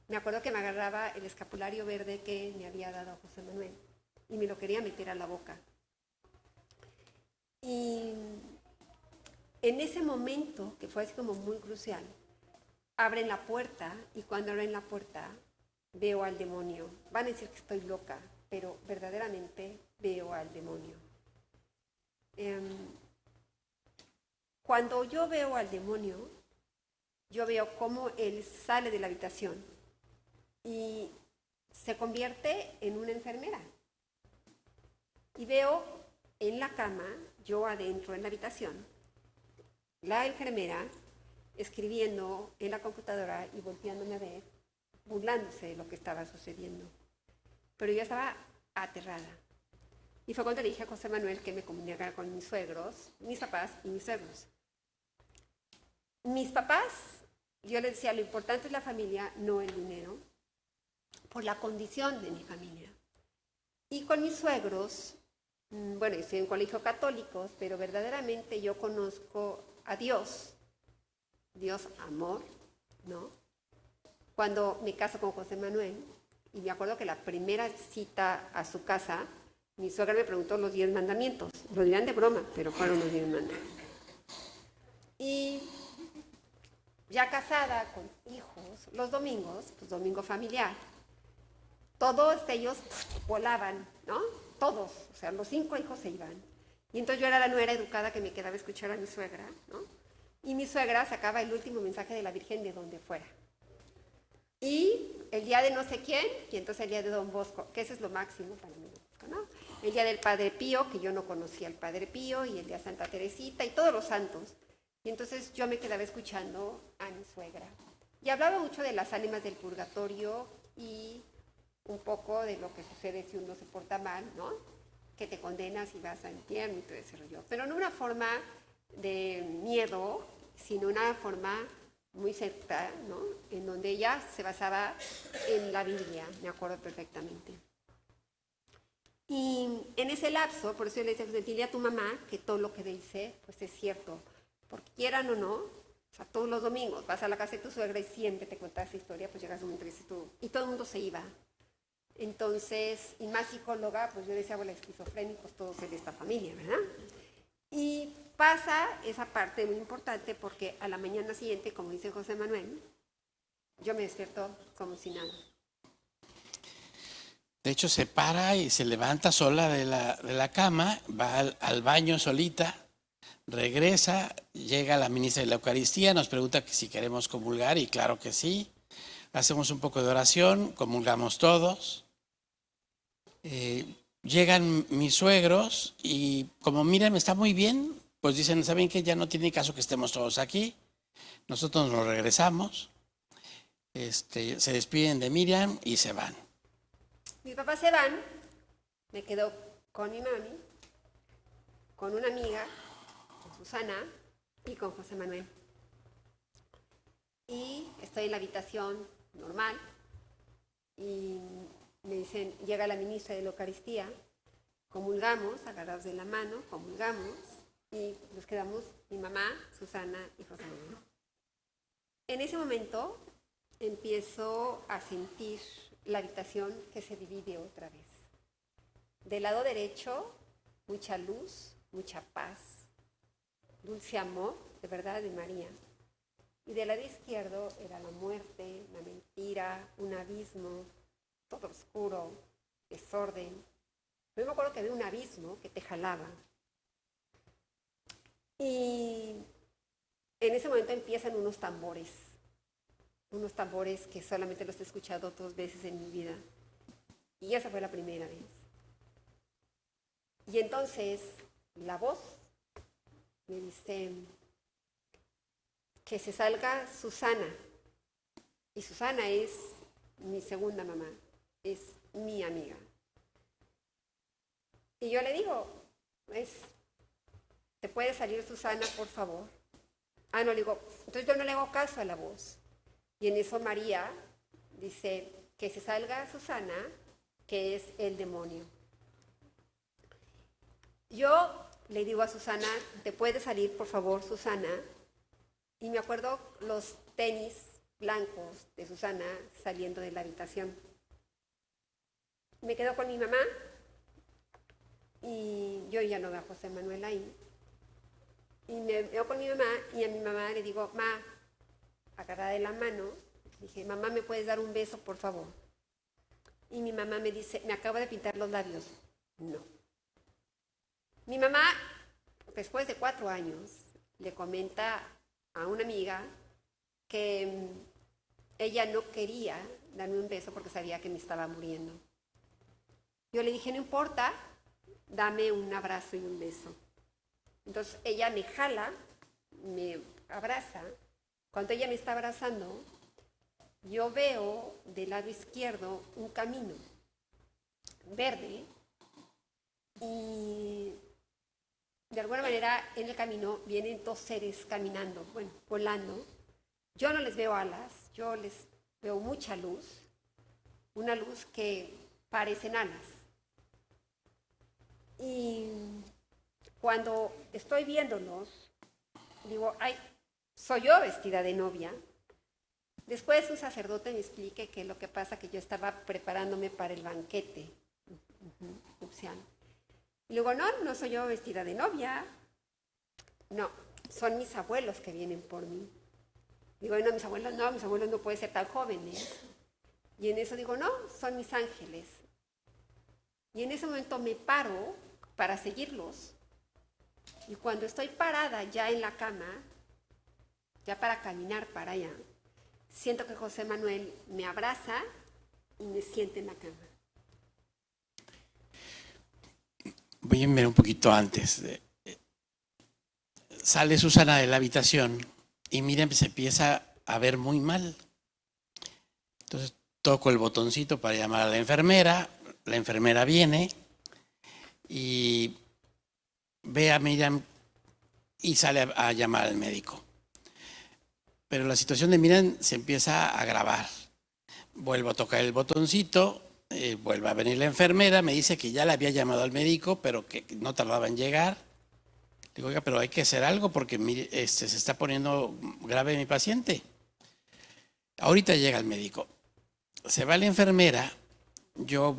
Me acuerdo que me agarraba el escapulario verde que me había dado José Manuel y me lo quería meter a la boca. Y en ese momento, que fue así como muy crucial, abren la puerta y cuando abren la puerta veo al demonio. Van a decir que estoy loca, pero verdaderamente veo al demonio. Cuando yo veo al demonio, yo veo cómo él sale de la habitación y se convierte en una enfermera. Y veo en la cama, yo adentro en la habitación, la enfermera escribiendo en la computadora y volteándome a ver, burlándose de lo que estaba sucediendo. Pero yo estaba aterrada. Y fue cuando le dije a José Manuel que me comunicara con mis suegros, mis papás y mis suegros. Mis papás, yo les decía, lo importante es la familia, no el dinero, por la condición de mi familia. Y con mis suegros, bueno, yo estoy en colegio católico, pero verdaderamente yo conozco a Dios Dios amor, ¿no? Cuando me caso con José Manuel, y me acuerdo que la primera cita a su casa, mi suegra me preguntó los 10 mandamientos. Lo dirán de broma, pero fueron los 10 mandamientos. Y ya casada con hijos, los domingos, pues domingo familiar, todos ellos volaban, ¿no? Todos, o sea, los 5 hijos se iban. Y entonces yo era la nuera educada que me quedaba a escuchar a mi suegra, ¿no? Y mi suegra sacaba el último mensaje de la Virgen de donde fuera. Y el día de no sé quién, y entonces el día de Don Bosco, que eso es lo máximo para mí, ¿no? El día del Padre Pío, que yo no conocía al Padre Pío, y el día de Santa Teresita, y todos los santos. Y entonces yo me quedaba escuchando a mi suegra. Y hablaba mucho de las ánimas del purgatorio y un poco de lo que sucede si uno se porta mal, ¿no? Que te condenas y vas al infierno y todo ese rollo. Pero no una forma de miedo, sino una forma muy cerca, ¿no? En donde ella se basaba en la Biblia, me acuerdo perfectamente. Y en ese lapso, por eso yo le decía, pues dile a tu mamá que todo lo que dice, pues es cierto. Porque quieran o no, o sea, todos los domingos vas a la casa de tu suegra y siempre te cuentas esa historia, pues llegas a un momento y dices tú, y todo el mundo se iba. Entonces, y más psicóloga, pues yo decía, bueno, esquizofrénicos todos en esta familia, ¿verdad? Y pasa esa parte muy importante porque a la mañana siguiente, como dice José Manuel, yo me despierto como si nada. De hecho, se para y se levanta sola de la cama, va al baño solita, regresa, llega la ministra de la Eucaristía, nos pregunta que si queremos comulgar y claro que sí. Hacemos un poco de oración, comulgamos todos. Llegan mis suegros y como miren, está muy bien, pues dicen, ¿saben qué? Ya no tiene caso que estemos todos aquí. Nosotros nos regresamos, se despiden de Miriam y se van. Mis papás se van, me quedo con mi mami, con una amiga, con Susana y con José Manuel. Y estoy en la habitación normal y me dicen, llega la ministra de la Eucaristía, comulgamos, agarrados de la mano, comulgamos y nos quedamos mi mamá, Susana y José Manuel. En ese momento empiezo a sentir la habitación que se divide otra vez. Del lado derecho, mucha luz, mucha paz, dulce amor, de verdad, de María. Y del lado izquierdo era la muerte, la mentira, un abismo, todo oscuro, desorden. Yo me acuerdo que había un abismo que te jalaba. Y en ese momento empiezan unos tambores que solamente los he escuchado 2 veces en mi vida. Y esa fue la primera vez. Y entonces la voz me dice que se salga Susana. Y Susana es mi segunda mamá, es mi amiga. Y yo le digo, ¿te puede salir Susana, por favor? No, le digo, entonces yo no le hago caso a la voz. Y en eso María dice, que se salga Susana, que es el demonio. Yo le digo a Susana, ¿te puede salir, por favor, Susana? Y me acuerdo los tenis blancos de Susana saliendo de la habitación. Me quedo con mi mamá y yo ya no veo a José Manuel ahí. Y me veo con mi mamá y a mi mamá le digo, ma, agarrada de la mano, dije, mamá, ¿me puedes dar un beso, por favor? Y mi mamá me dice, me acabo de pintar los labios. No. Mi mamá, después de 4 años, le comenta a una amiga que ella no quería darme un beso porque sabía que me estaba muriendo. Yo le dije, no importa, dame un abrazo y un beso. Entonces ella me jala, me abraza. Cuando ella me está abrazando, yo veo del lado izquierdo un camino verde y de alguna manera en el camino vienen 2 seres caminando, bueno, volando. Yo no les veo alas, yo les veo mucha luz, una luz que parecen alas. Y cuando estoy viéndolos, digo, ay, soy yo vestida de novia. Después un sacerdote me explique que lo que pasa que yo estaba preparándome para el banquete nupcial. Y luego, no soy yo vestida de novia. No, son mis abuelos que vienen por mí. Digo, no, mis abuelos no pueden ser tan jóvenes. Y en eso digo, no, son mis ángeles. Y en ese momento me paro para seguirlos. Y cuando estoy parada ya en la cama, ya para caminar para allá, siento que José Manuel me abraza y me siente en la cama. Voy a ver un poquito antes. Sale Susana de la habitación y Miriam se empieza a ver muy mal. Entonces toco el botoncito para llamar a la enfermera viene y ve a Miriam y sale a llamar al médico. Pero la situación de Miriam se empieza a agravar. Vuelvo a tocar el botoncito, vuelve a venir la enfermera, me dice que ya le había llamado al médico, pero que no tardaba en llegar. Digo, oiga, pero hay que hacer algo porque se está poniendo grave mi paciente. Ahorita llega el médico. Se va la enfermera, yo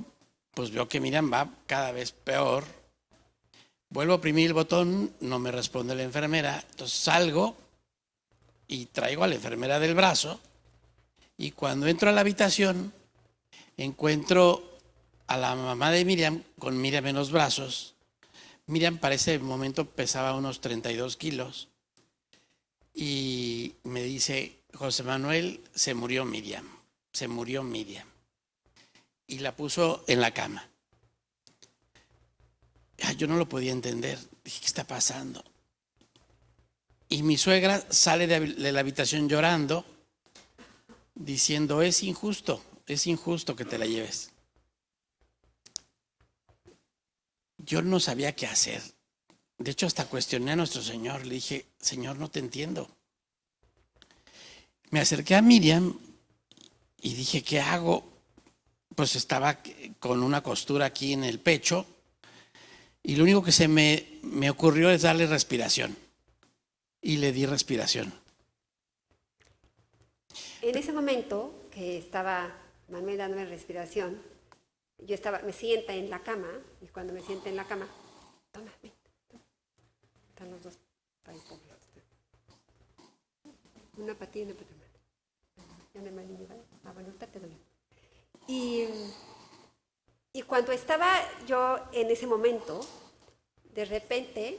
pues veo que Miriam va cada vez peor. Vuelvo a oprimir el botón, no me responde la enfermera, entonces salgo y traigo a la enfermera del brazo y cuando entro a la habitación encuentro a la mamá de Miriam con Miriam en los brazos. Miriam para ese momento pesaba unos 32 kilos y me dice, José Manuel, se murió Miriam. Y la puso en la cama. Yo no lo podía entender. Dije, ¿qué está pasando? Y mi suegra sale de la habitación llorando, diciendo, es injusto que te la lleves. Yo no sabía qué hacer. De hecho, hasta cuestioné a nuestro Señor. Le dije, Señor, no te entiendo. Me acerqué a Miriam y dije, ¿qué hago? Pues estaba con una costura aquí en el pecho y lo único que se me ocurrió es darle respiración. Y le di respiración. En ese momento que estaba Manuel dándome respiración, me sienta en la cama, y cuando me sienta en la cama, toma, ven, toma. Están los dos ahí pobres. Una patilla y una patilla. Ya no me niño, ¿vale? Bueno, ahorita te doy. Y cuando estaba yo en ese momento, de repente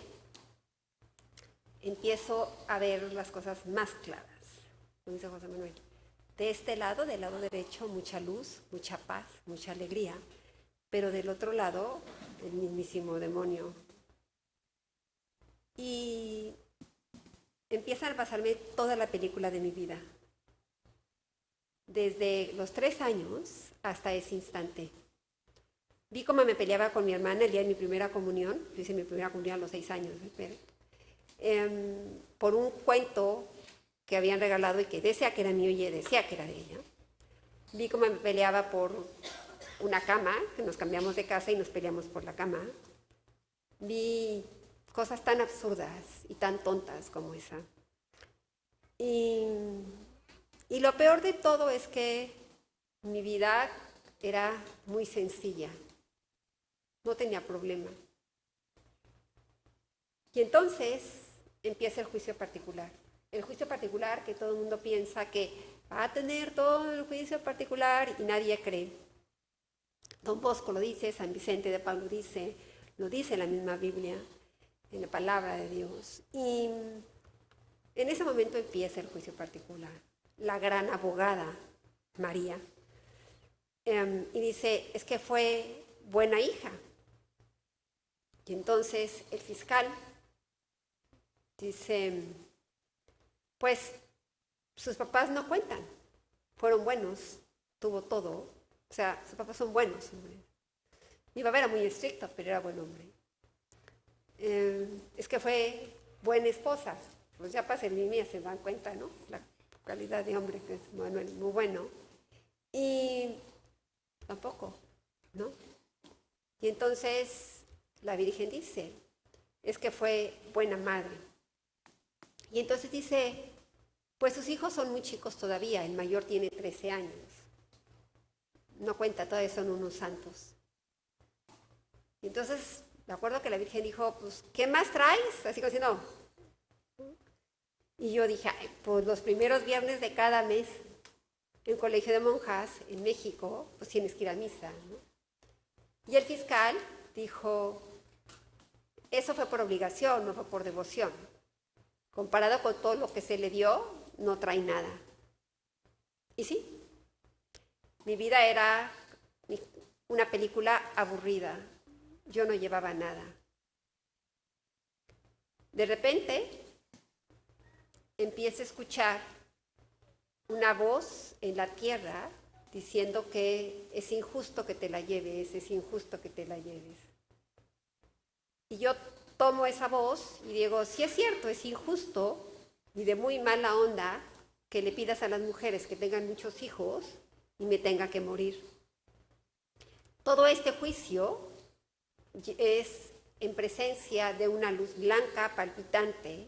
empiezo a ver las cosas más claras, como dice José Manuel. De este lado, del lado derecho, mucha luz, mucha paz, mucha alegría, pero del otro lado, el mismísimo demonio. Y empiezan a pasarme toda la película de mi vida, desde los 3 años hasta ese instante. Vi cómo me peleaba con mi hermana el día de mi primera comunión. Yo hice mi primera comunión a los 6 años, por un cuento que habían regalado y que decía que era mío y decía que era de ella. Vi cómo me peleaba por una cama, que nos cambiamos de casa y nos peleamos por la cama. Vi cosas tan absurdas y tan tontas como esa. Y lo peor de todo es que mi vida era muy sencilla. No tenía problema. Y entonces empieza el juicio particular. El juicio particular que todo el mundo piensa que va a tener todo el juicio particular y nadie cree. Don Bosco lo dice, San Vicente de Paulo lo dice la misma Biblia, en la palabra de Dios. Y en ese momento empieza el juicio particular. La gran abogada, María, y dice, es que fue buena hija. Y entonces el fiscal dice, pues sus papás no cuentan, fueron buenos, tuvo todo, o sea, sus papás son buenos. Hombre. Mi papá era muy estricto, pero era buen hombre. Es que fue buena esposa, pues ya para mí se dan cuenta, ¿no? La calidad de hombre que es Manuel, muy bueno. Y tampoco, ¿no? Y entonces la Virgen dice, es que fue buena madre. Y entonces dice Pues sus hijos son muy chicos todavía, el mayor tiene 13 años. No cuenta, todavía son unos santos. Y entonces, me acuerdo que la Virgen dijo, pues, ¿qué más traes? Así como diciendo. Y yo dije, ay, pues los primeros viernes de cada mes, en un colegio de monjas en México, pues tienes que ir a misa, ¿no? Y el fiscal dijo, eso fue por obligación, no fue por devoción. Comparado con todo lo que se le dio, no trae nada. Y sí, mi vida era una película aburrida. Yo no llevaba nada. De repente, empiezo a escuchar una voz en la tierra diciendo que es injusto que te la lleves, es injusto que te la lleves. Y yo tomo esa voz y digo, sí es cierto, es injusto y de muy mala onda que le pidas a las mujeres que tengan muchos hijos y me tenga que morir. Todo este juicio es en presencia de una luz blanca palpitante,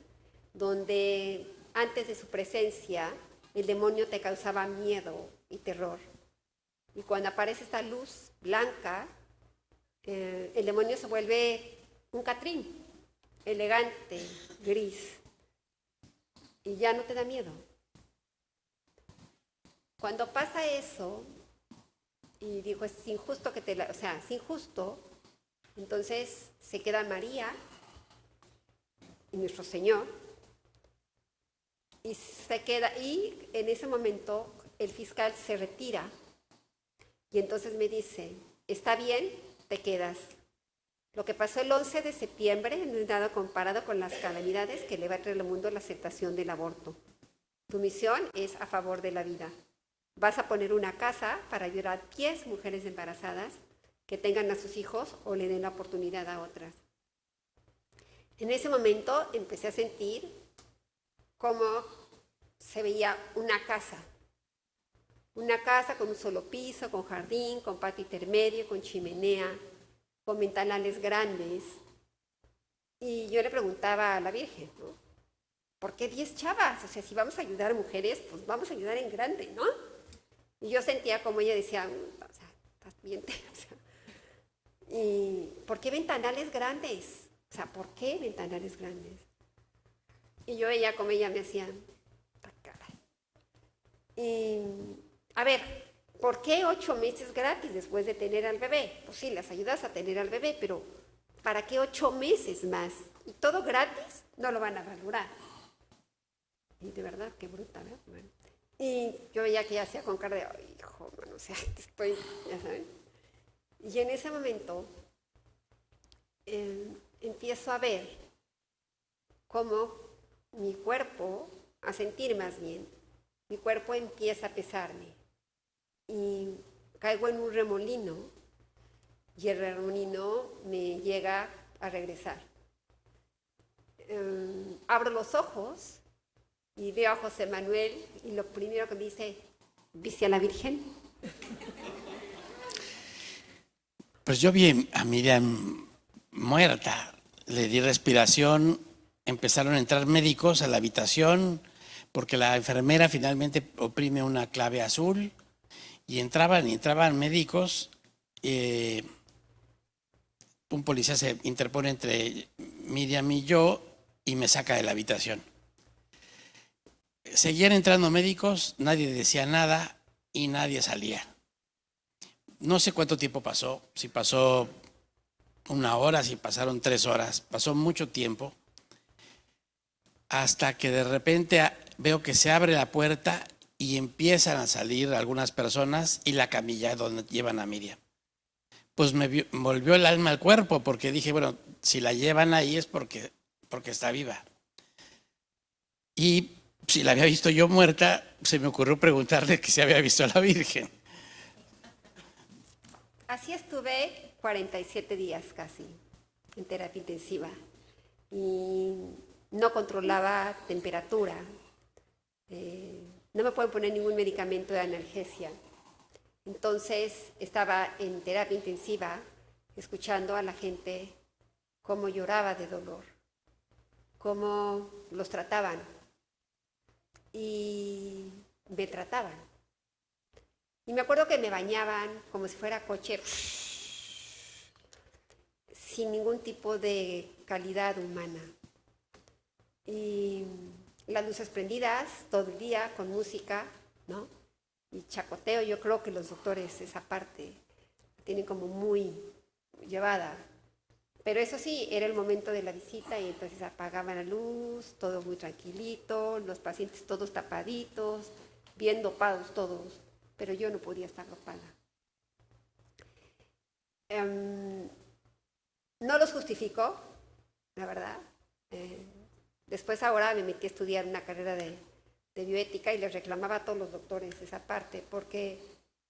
donde antes de su presencia el demonio te causaba miedo y terror. Y cuando aparece esta luz blanca, el demonio se vuelve un catrín, elegante, gris, y ya no te da miedo. Cuando pasa eso, y digo, es injusto que te la, o sea, es injusto, entonces se queda María y nuestro Señor, y se queda, y en ese momento el fiscal se retira, y entonces me dice, está bien, te quedas. Lo que pasó el 11 de septiembre no es nada comparado con las calamidades que le va a traer al mundo la aceptación del aborto. Tu misión es a favor de la vida. Vas a poner una casa para ayudar a 10 mujeres embarazadas que tengan a sus hijos o le den la oportunidad a otras. En ese momento empecé a sentir cómo se veía una casa con un solo piso, con jardín, con patio intermedio, con chimenea, con ventanales grandes. Y yo le preguntaba a la Virgen, ¿no? ¿Por qué 10 chavas? O sea, si vamos a ayudar a mujeres, pues vamos a ayudar en grande, ¿no? Y yo sentía como ella decía, o sea, estás bien, o sea, ¿y por qué ventanales grandes? O sea, ¿por qué ventanales grandes? Y yo veía como ella me hacía, caray. Y, a ver, ¿por qué 8 meses gratis después de tener al bebé? Pues sí, las ayudas a tener al bebé, pero ¿para qué 8 meses más? Y todo gratis, no lo van a valorar. Y de verdad, qué bruta, ¿verdad? Bueno. Y yo veía que ella hacía con cara de, ay, hijo, mano, o sea, estoy, ya saben. Y en ese momento empiezo a ver cómo mi cuerpo, a sentir más bien, mi cuerpo empieza a pesarme. Y caigo en un remolino y el remolino me llega a regresar. Abro los ojos y veo a José Manuel y lo primero que me dice, ¿viste a la Virgen? Pues yo vi a Miriam muerta, le di respiración, empezaron a entrar médicos a la habitación porque la enfermera finalmente oprime una clave azul y entraban médicos. Un policía se interpone entre Miriam y yo y me saca de la habitación. Seguían entrando médicos, nadie decía nada y nadie salía. No sé cuánto tiempo pasó, si pasó 1 hora, si pasaron 3 horas, pasó mucho tiempo, hasta que de repente veo que se abre la puerta y empiezan a salir algunas personas y la camilla donde llevan a Miriam. Pues me volvió el alma al cuerpo porque dije, bueno, si la llevan ahí es porque está viva. Y si la había visto yo muerta, se me ocurrió preguntarle que si había visto a la Virgen. Así estuve 47 días casi en terapia intensiva y no controlaba temperatura, no me pueden poner ningún medicamento de analgesia. Entonces estaba en terapia intensiva escuchando a la gente cómo lloraba de dolor, cómo los trataban. y me trataban. Y me acuerdo que me bañaban como si fuera coche, sin ningún tipo de calidad humana. Y las luces prendidas todo el día con música, ¿no? Y chacoteo. Yo creo que los doctores esa parte tienen como muy llevada. Pero eso sí, era el momento de la visita y entonces apagaban la luz, todo muy tranquilito, los pacientes todos tapaditos, bien dopados todos, pero yo no podía estar dopada. No los justifico, la verdad. Después ahora me metí a estudiar una carrera de bioética y les reclamaba a todos los doctores esa parte, porque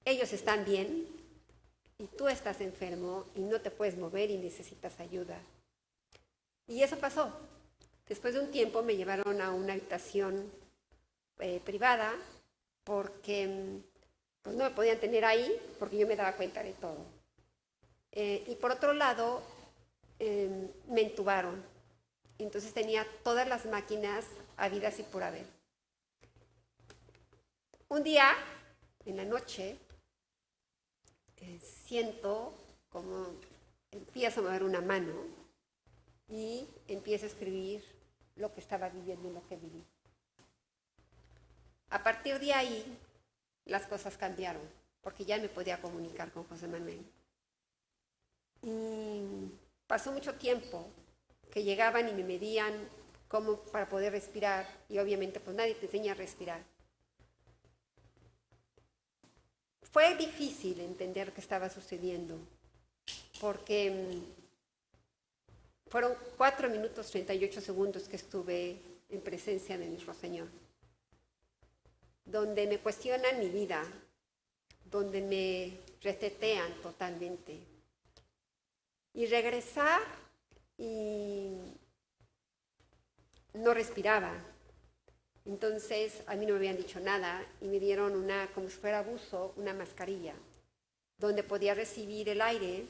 ellos están bien y tú estás enfermo y no te puedes mover y necesitas ayuda. Y eso pasó. Después de un tiempo me llevaron a una habitación privada porque pues, no me podían tener ahí porque yo me daba cuenta de todo. Y por otro lado, me entubaron. Entonces tenía todas las máquinas habidas y por haber. Un día, en la noche, siento como empiezo a mover una mano y empiezo a escribir lo que estaba viviendo y lo que viví. A partir de ahí, las cosas cambiaron, porque ya me podía comunicar con José Manuel. Y pasó mucho tiempo que llegaban y me medían cómo para poder respirar, y obviamente pues nadie te enseña a respirar. Fue difícil entender qué estaba sucediendo, porque fueron 4 minutos 38 segundos que estuve en presencia de nuestro Señor, donde me cuestionan mi vida, donde me resetean totalmente. Y regresar y no respiraba. Entonces a mí no me habían dicho nada y me dieron una, como si fuera buzo, una mascarilla, donde podía recibir el aire,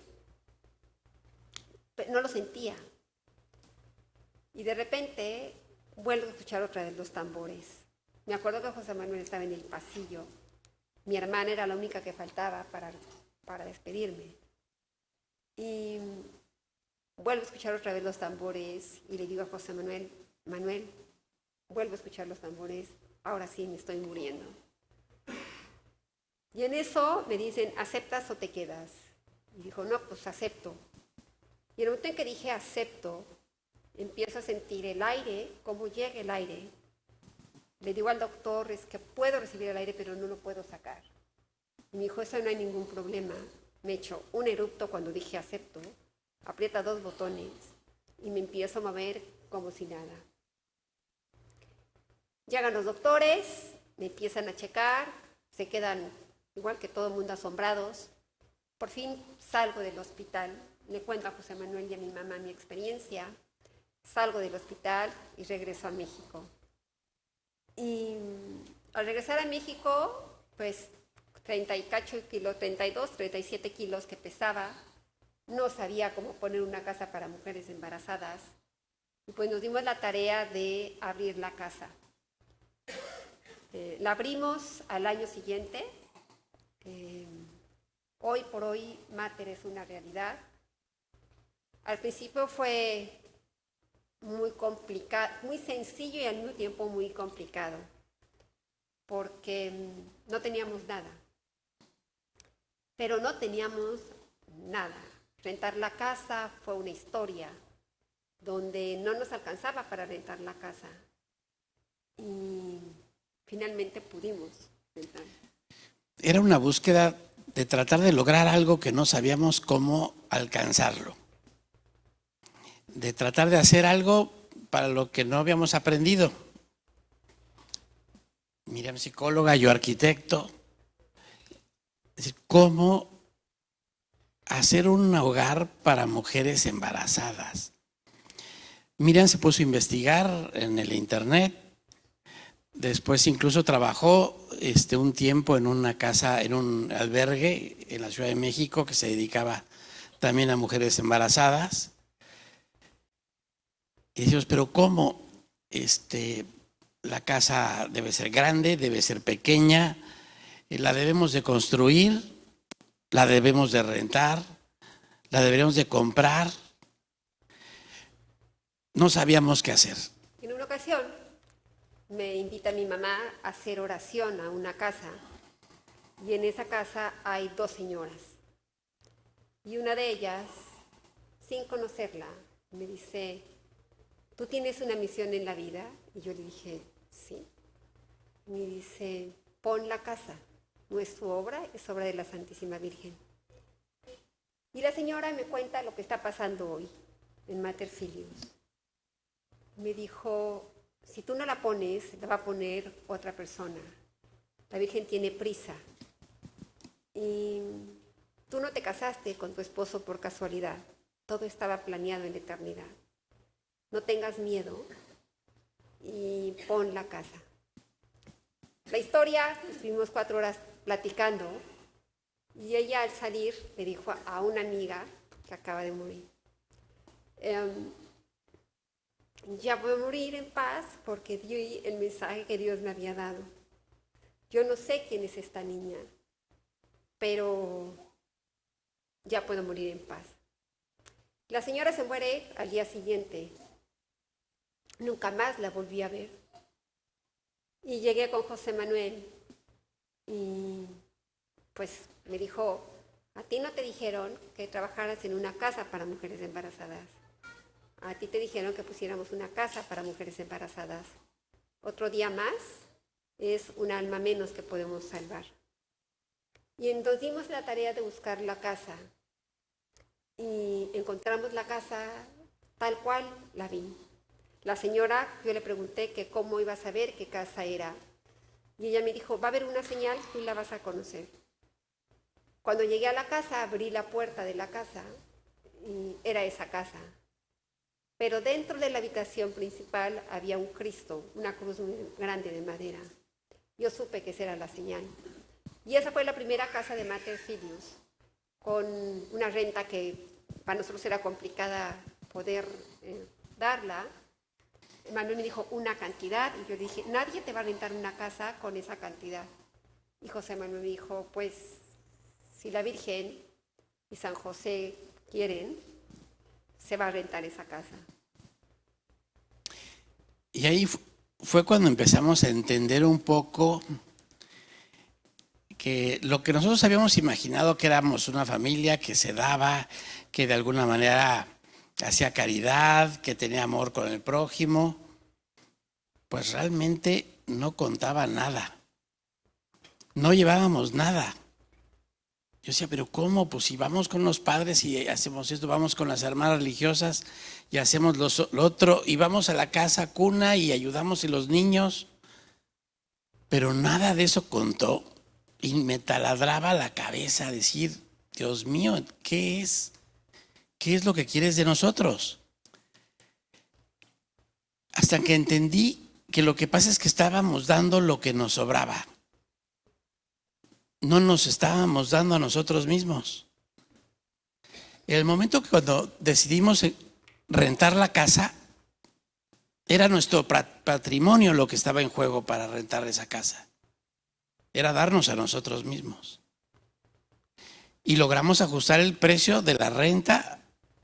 pero no lo sentía. Y de repente vuelvo a escuchar otra vez los tambores. Me acuerdo que José Manuel estaba en el pasillo. Mi hermana era la única que faltaba para despedirme. Y vuelvo a escuchar otra vez los tambores y le digo a José Manuel, Manuel, vuelvo a escuchar los tambores, ahora sí me estoy muriendo. Y en eso me dicen, ¿aceptas o te quedas? Y dijo, no, pues acepto. Y en el momento en que dije acepto, empiezo a sentir el aire, cómo llega el aire. Le digo al doctor, es que puedo recibir el aire, pero no lo puedo sacar. Y me dijo, eso no hay ningún problema. Me echo un erupto cuando dije acepto, aprieta 2 botones y me empiezo a mover como si nada. Llegan los doctores, me empiezan a checar, se quedan igual que todo el mundo asombrados. Por fin salgo del hospital, le cuento a José Manuel y a mi mamá mi experiencia, salgo del hospital y regreso a México. Y al regresar a México, pues 32, 37 kilos que pesaba, no sabía cómo poner una casa para mujeres embarazadas. Y pues nos dimos la tarea de abrir la casa. La abrimos al año siguiente. Hoy por hoy Mater es una realidad. Al principio fue muy complicado, muy sencillo y al mismo tiempo muy complicado, porque no teníamos nada. Pero no teníamos nada. Rentar la casa fue una historia donde no nos alcanzaba para rentar la casa. Y finalmente pudimos rentar. Era una búsqueda de tratar de lograr algo que no sabíamos cómo alcanzarlo. De tratar de hacer algo para lo que no habíamos aprendido. Miriam psicóloga, yo arquitecto. Es decir, ¿cómo hacer un hogar para mujeres embarazadas? Miriam se puso a investigar en el internet. Después incluso trabajó un tiempo en una casa, en un albergue en la Ciudad de México que se dedicaba también a mujeres embarazadas. Y decimos, pero ¿cómo? la casa debe ser grande, debe ser pequeña, la debemos de construir, la debemos de rentar, la deberíamos de comprar. No sabíamos qué hacer. En una ocasión me invita mi mamá a hacer oración a una casa y en esa casa hay 2 señoras y una de ellas, sin conocerla, me dice: ¿tú tienes una misión en la vida? Y yo le dije: sí. Me dice: pon la casa, no es tu obra, es obra de la Santísima Virgen. Y la señora me cuenta lo que está pasando hoy en Mater Filius. Me dijo: si tú no la pones, la va a poner otra persona. La Virgen tiene prisa. Y tú no te casaste con tu esposo por casualidad. Todo estaba planeado en la eternidad. No tengas miedo y pon la casa. La historia, estuvimos 4 horas platicando y ella al salir le dijo a una amiga que acaba de morir: ya voy a morir en paz porque di el mensaje que Dios me había dado. Yo no sé quién es esta niña, pero ya puedo morir en paz. La señora se muere al día siguiente. Nunca más la volví a ver. Y llegué con José Manuel y pues me dijo: a ti no te dijeron que trabajaras en una casa para mujeres embarazadas. A ti te dijeron que pusiéramos una casa para mujeres embarazadas. Otro día más es un alma menos que podemos salvar. Y nos dimos la tarea de buscar la casa y encontramos la casa tal cual la vi. La señora, yo le pregunté que cómo iba a saber qué casa era. Y ella me dijo: va a haber una señal, tú la vas a conocer. Cuando llegué a la casa, abrí la puerta de la casa y era esa casa. Pero dentro de la habitación principal había un Cristo, una cruz muy grande de madera. Yo supe que esa era la señal. Y esa fue la primera casa de Mater Filius, con una renta que para nosotros era complicada poder darla. Manuel me dijo una cantidad y yo dije: nadie te va a rentar una casa con esa cantidad. Y José Manuel me dijo: pues si la Virgen y San José quieren, se va a rentar esa casa. Y ahí fue cuando empezamos a entender un poco que lo que nosotros habíamos imaginado, que éramos una familia que se daba, que de alguna manera hacía caridad, que tenía amor con el prójimo, pues realmente no contaba nada. No llevábamos nada. Yo decía: pero ¿cómo? Pues si vamos con los padres y hacemos esto, vamos con las hermanas religiosas y hacemos lo otro, y vamos a la casa cuna y ayudamos a los niños. Pero nada de eso contó y me taladraba la cabeza decir: Dios mío, ¿qué es? ¿Qué es lo que quieres de nosotros? Hasta que entendí que lo que pasa es que estábamos dando lo que nos sobraba. No nos estábamos dando a nosotros mismos. En el momento que cuando decidimos rentar la casa, era nuestro patrimonio lo que estaba en juego para rentar esa casa. Era darnos a nosotros mismos. Y logramos ajustar el precio de la renta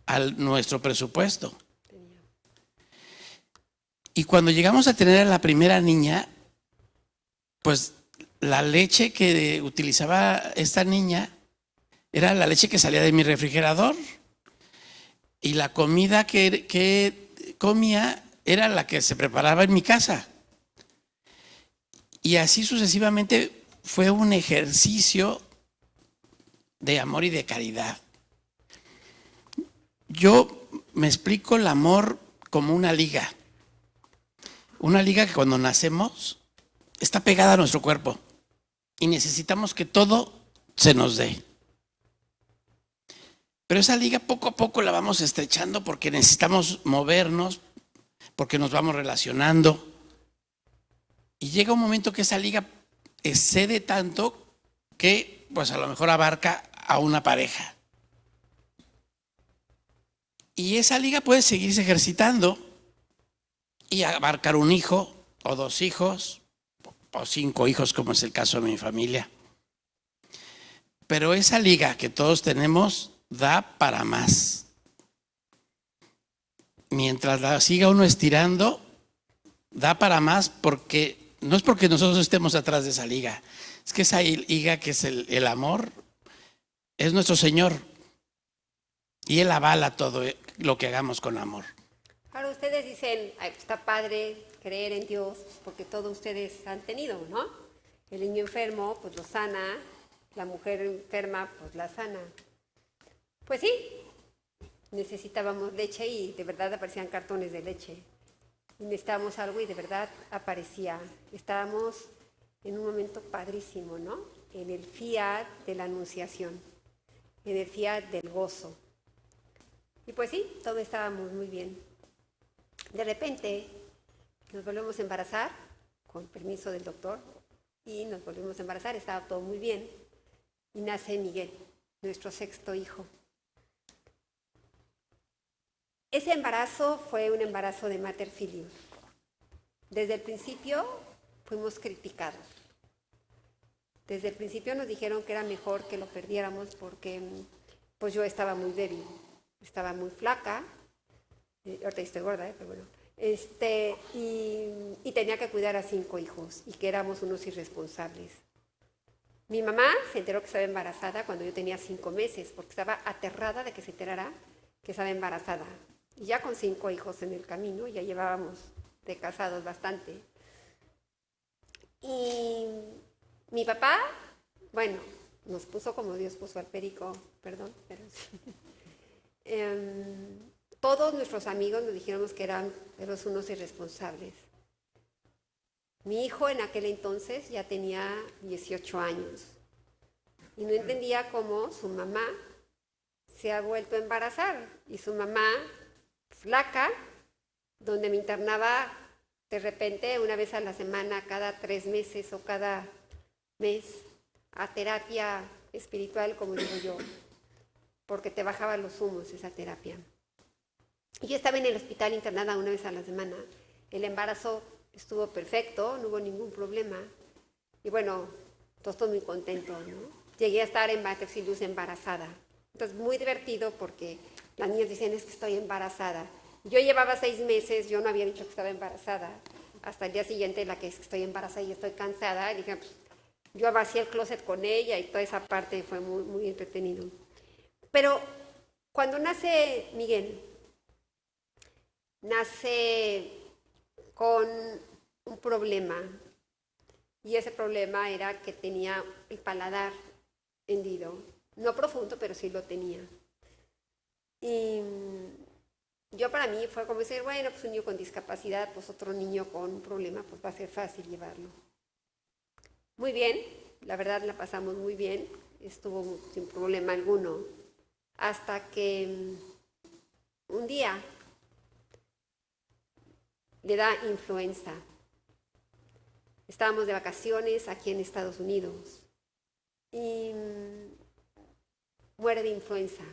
a nuestro presupuesto. Y cuando llegamos a tener a la primera niña, pues la leche que utilizaba esta niña era la leche que salía de mi refrigerador. Y la comida que comía era la que se preparaba en mi casa. Y así sucesivamente fue un ejercicio de amor y de caridad. Yo me explico el amor como una liga. Una liga que cuando nacemos está pegada a nuestro cuerpo y necesitamos que todo se nos dé. Pero esa liga poco a poco la vamos estrechando porque necesitamos movernos, porque nos vamos relacionando. Y llega un momento que esa liga excede tanto que pues a lo mejor abarca a una pareja. Y esa liga puede seguirse ejercitando y abarcar un hijo o 2 hijos, o 5 hijos, como es el caso de mi familia. Pero esa liga que todos tenemos da para más. Mientras la siga uno estirando, da para más, porque no es porque nosotros estemos atrás de esa liga, es que esa liga que es el amor, es nuestro Señor. Y Él avala todo lo que hagamos con amor. Ahora ustedes dicen, ay, pues está padre creer en Dios, porque todos ustedes han tenido, ¿no? El niño enfermo, pues lo sana, la mujer enferma, pues la sana. Pues sí, necesitábamos leche y de verdad aparecían cartones de leche. Y necesitábamos algo y de verdad aparecía. Estábamos en un momento padrísimo, ¿no? En el fiat de la anunciación, en el fiat del gozo. Y pues sí, todo estábamos muy bien. De repente nos volvemos a embarazar, con permiso del doctor, y nos volvimos a embarazar, estaba todo muy bien, y nace Miguel, nuestro 6º hijo. Ese embarazo fue un embarazo de mater filius. Desde el principio fuimos criticados. Desde el principio nos dijeron que era mejor que lo perdiéramos porque pues yo estaba muy débil, estaba muy flaca, ahorita estoy gorda, pero bueno, y tenía que cuidar a 5 hijos y que éramos unos irresponsables. Mi mamá se enteró que estaba embarazada cuando yo tenía 5 meses, porque estaba aterrada de que se enterara que estaba embarazada. Y ya con 5 hijos en el camino, ya llevábamos de casados bastante. Y mi papá, bueno, nos puso como Dios puso al perico, perdón, pero todos nuestros amigos nos dijeron que éramos unos irresponsables. Mi hijo en aquel entonces ya tenía 18 años y no entendía cómo su mamá se ha vuelto a embarazar y su mamá flaca, donde me internaba de repente una vez a la semana, cada 3 meses o cada mes, a terapia espiritual, como digo yo, porque te bajaba los humos esa terapia. Y yo estaba en el hospital internada una vez a la semana. El embarazo estuvo perfecto, no hubo ningún problema. Y bueno, todos estoy muy contento, ¿no? Llegué a estar en mater filius embarazada. Entonces, muy divertido porque las niñas dicen, es que estoy embarazada. Yo llevaba 6 meses, yo no había dicho que estaba embarazada. Hasta el día siguiente, la que es que estoy embarazada y estoy cansada, y dije, pues, yo vacié el closet con ella y toda esa parte fue muy, muy entretenido. Pero cuando nace Miguel, nace con un problema. Y ese problema era que tenía el paladar hendido. No profundo, pero sí lo tenía. Y yo para mí fue como decir, bueno, pues un niño con discapacidad, pues otro niño con un problema, pues va a ser fácil llevarlo. Muy bien, la verdad la pasamos muy bien, estuvo sin problema alguno, hasta que un día le da influenza. Estábamos de vacaciones aquí en Estados Unidos y muere de influenza.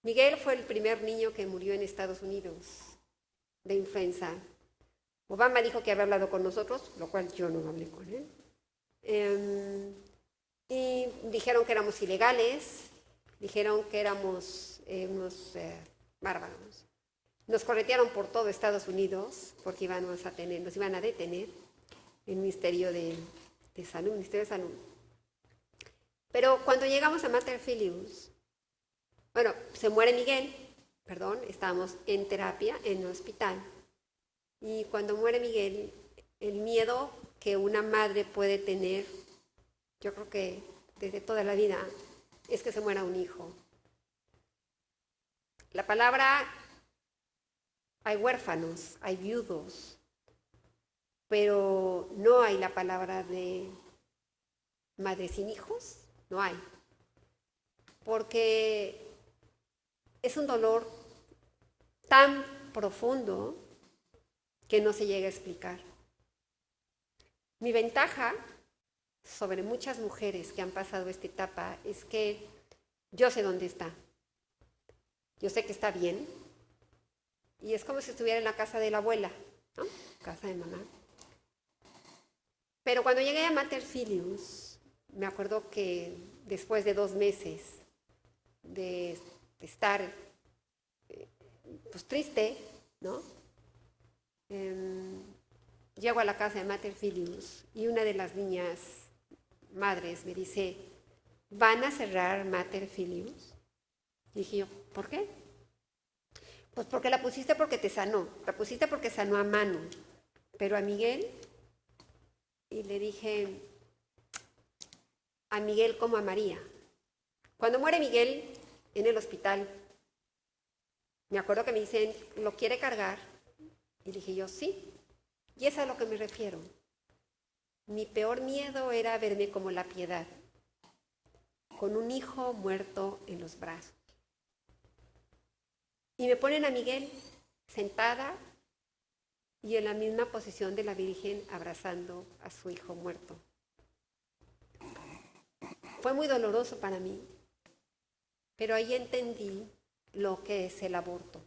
Miguel fue el primer niño que murió en Estados Unidos de influenza. Obama dijo que había hablado con nosotros, lo cual yo no hablé con él. Y dijeron que éramos ilegales, dijeron que éramos unos bárbaros. Nos corretearon por todo Estados Unidos porque nos iban a detener el Ministerio de Salud. Pero cuando llegamos a mater filius, bueno, se muere Miguel, estábamos en terapia en el hospital. Y cuando muere Miguel, el miedo que una madre puede tener, yo creo que desde toda la vida, es que se muera un hijo. La palabra, hay huérfanos, hay viudos, pero no hay la palabra de madre sin hijos, no hay. Porque es un dolor tan profundo que no se llega a explicar. Mi ventaja sobre muchas mujeres que han pasado esta etapa es que yo sé dónde está. Yo sé que está bien. Y es como si estuviera en la casa de la abuela, ¿no? casa de mamá. Pero cuando llegué a Mater Filius, me acuerdo que después de 2 meses de estar pues triste, ¿no? Llego a la casa de Mater Filius y una de las niñas madres me dice, ¿van a cerrar Mater Filius? Y dije yo, ¿por qué? Pues porque la pusiste porque te sanó, la pusiste porque sanó a Manu, pero a Miguel, y le dije, a Miguel como a María. Cuando muere Miguel en el hospital, me acuerdo que me dicen, ¿lo quiere cargar? Y dije yo, sí. Y es a lo que me refiero. Mi peor miedo era verme como la Piedad, con un hijo muerto en los brazos. Y me ponen a Miguel sentada y en la misma posición de la Virgen abrazando a su hijo muerto. Fue muy doloroso para mí, pero ahí entendí lo que es el aborto.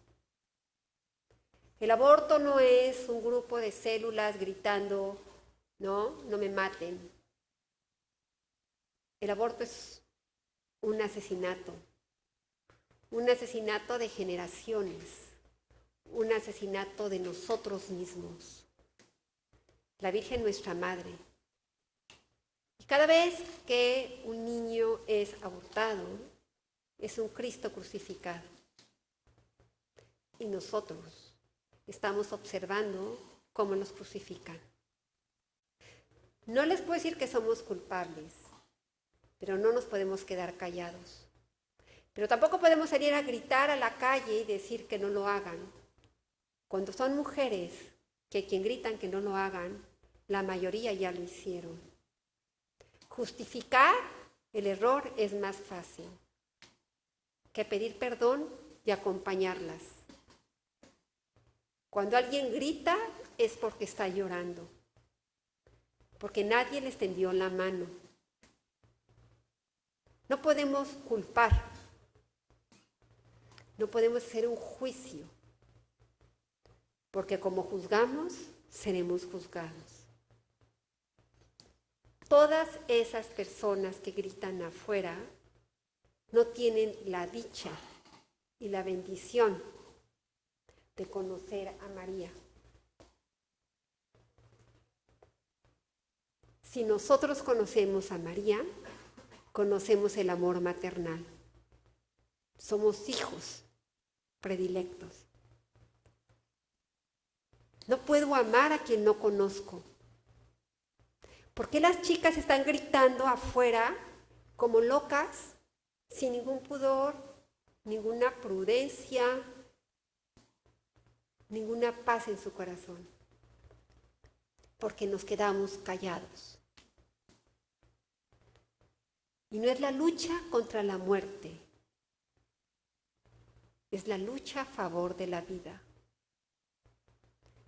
El aborto no es un grupo de células gritando, no me maten. El aborto es un asesinato de generaciones, un asesinato de nosotros mismos. La Virgen nuestra Madre. Y cada vez que un niño es abortado, es un Cristo crucificado. Y nosotros estamos observando cómo nos crucifican. No les puedo decir que somos culpables, pero no nos podemos quedar callados. Pero tampoco podemos salir a gritar a la calle y decir que no lo hagan. Cuando son mujeres que quien gritan que no lo hagan, la mayoría ya lo hicieron. Justificar el error es más fácil que pedir perdón y acompañarlas. Cuando alguien grita es porque está llorando, porque nadie les tendió la mano. No podemos culpar, no podemos hacer un juicio, porque como juzgamos, seremos juzgados. Todas esas personas que gritan afuera no tienen la dicha y la bendición de conocer a María. Si nosotros conocemos a María, conocemos el amor maternal. Somos hijos predilectos. No puedo amar a quien no conozco. ¿Por qué las chicas están gritando afuera como locas, sin ningún pudor, ninguna prudencia, ninguna paz en su corazón? Porque nos quedamos callados. Y no es la lucha contra la muerte, es la lucha a favor de la vida.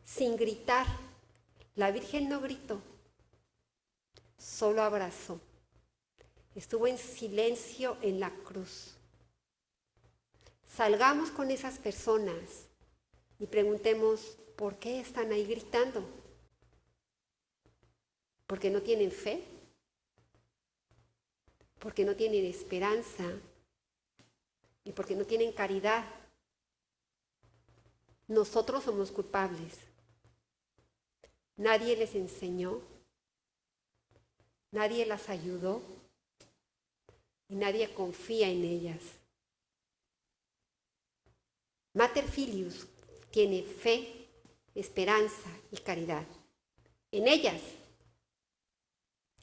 Sin gritar, la Virgen no gritó, solo abrazó. Estuvo en silencio en la cruz. Salgamos con esas personas y preguntemos, ¿por qué están ahí gritando? ¿Porque no tienen fe? ¿Porque no tienen esperanza? ¿Y porque no tienen caridad? Nosotros somos culpables. Nadie les enseñó, nadie las ayudó y nadie confía en ellas. Mater Filius tiene fe, esperanza y caridad en ellas.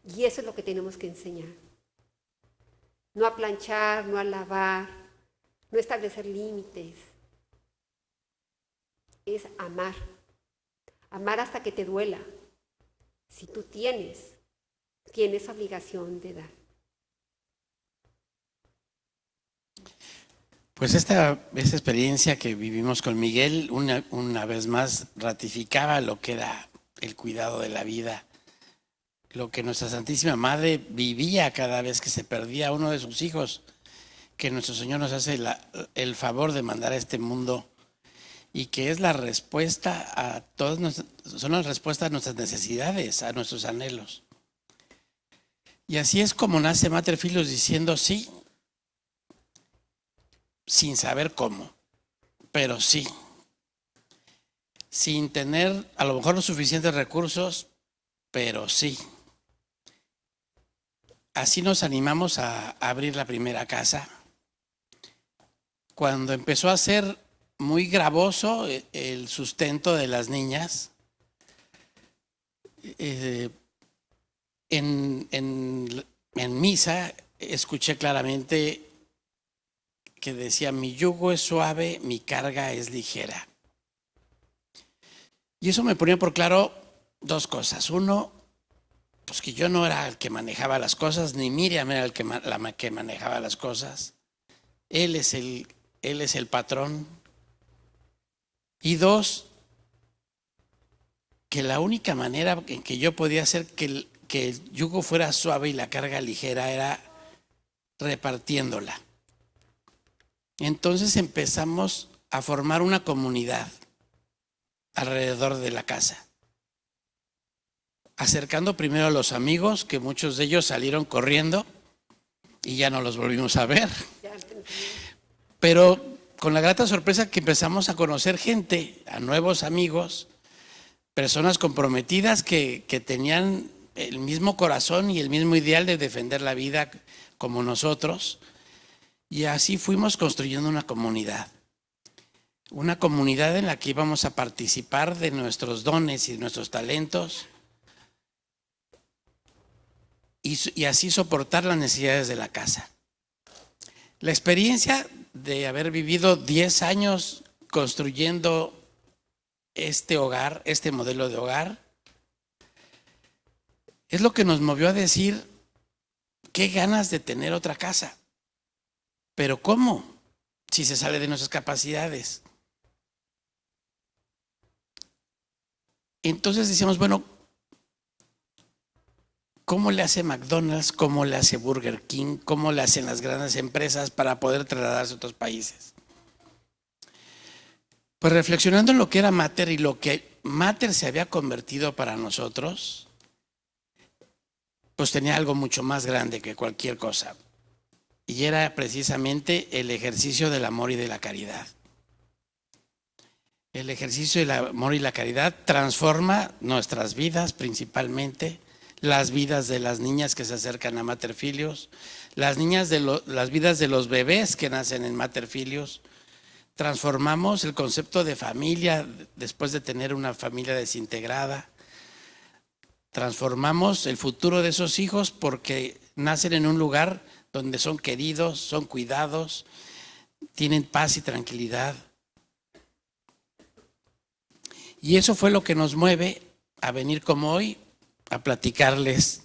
Y eso es lo que tenemos que enseñar. No a planchar, no a lavar, no establecer límites. Es amar. Amar hasta que te duela. Si tú tienes obligación de dar. Pues esta experiencia que vivimos con Miguel, una vez más ratificaba lo que era el cuidado de la vida, lo que nuestra Santísima Madre vivía cada vez que se perdía uno de sus hijos, que nuestro Señor nos hace el favor de mandar a este mundo y que es la respuesta a son las respuestas a nuestras necesidades, a nuestros anhelos. Y así es como nace Mater Filius, diciendo sí, sin saber cómo, pero sí, sin tener a lo mejor los suficientes recursos, pero sí. Así nos animamos a abrir la primera casa. Cuando empezó a ser muy gravoso el sustento de las niñas, en misa escuché claramente que decía: mi yugo es suave, mi carga es ligera. Y eso me ponía por claro dos cosas. Uno, pues que yo no era el que manejaba las cosas, ni Miriam era la que manejaba las cosas. Él es el patrón. Y dos, que la única manera en que yo podía hacer que el yugo fuera suave y la carga ligera era repartiéndola. Entonces empezamos a formar una comunidad alrededor de la casa, acercando primero a los amigos, que muchos de ellos salieron corriendo y ya no los volvimos a ver, pero con la grata sorpresa que empezamos a conocer gente, a nuevos amigos, personas comprometidas que tenían el mismo corazón y el mismo ideal de defender la vida como nosotros, y así fuimos construyendo una comunidad en la que íbamos a participar de nuestros dones y de nuestros talentos y así soportar las necesidades de la casa. La experiencia de haber vivido 10 años construyendo este hogar, este modelo de hogar, es lo que nos movió a decir: qué ganas de tener otra casa. Pero ¿cómo? Si se sale de nuestras capacidades. Entonces decíamos, bueno, ¿cómo le hace McDonald's? ¿Cómo le hace Burger King? ¿Cómo le hacen las grandes empresas para poder trasladarse a otros países? Pues reflexionando en lo que era Mater y lo que Mater se había convertido para nosotros, pues tenía algo mucho más grande que cualquier cosa. Y era precisamente el ejercicio del amor y de la caridad. El ejercicio del amor y la caridad transforma nuestras vidas, principalmente las vidas de las niñas que se acercan a Mater Filius, las vidas de los bebés que nacen en Mater Filius. Transformamos el concepto de familia después de tener una familia desintegrada. Transformamos el futuro de esos hijos porque nacen en un lugar donde son queridos, son cuidados, tienen paz y tranquilidad. Y eso fue lo que nos mueve a venir como hoy a platicarles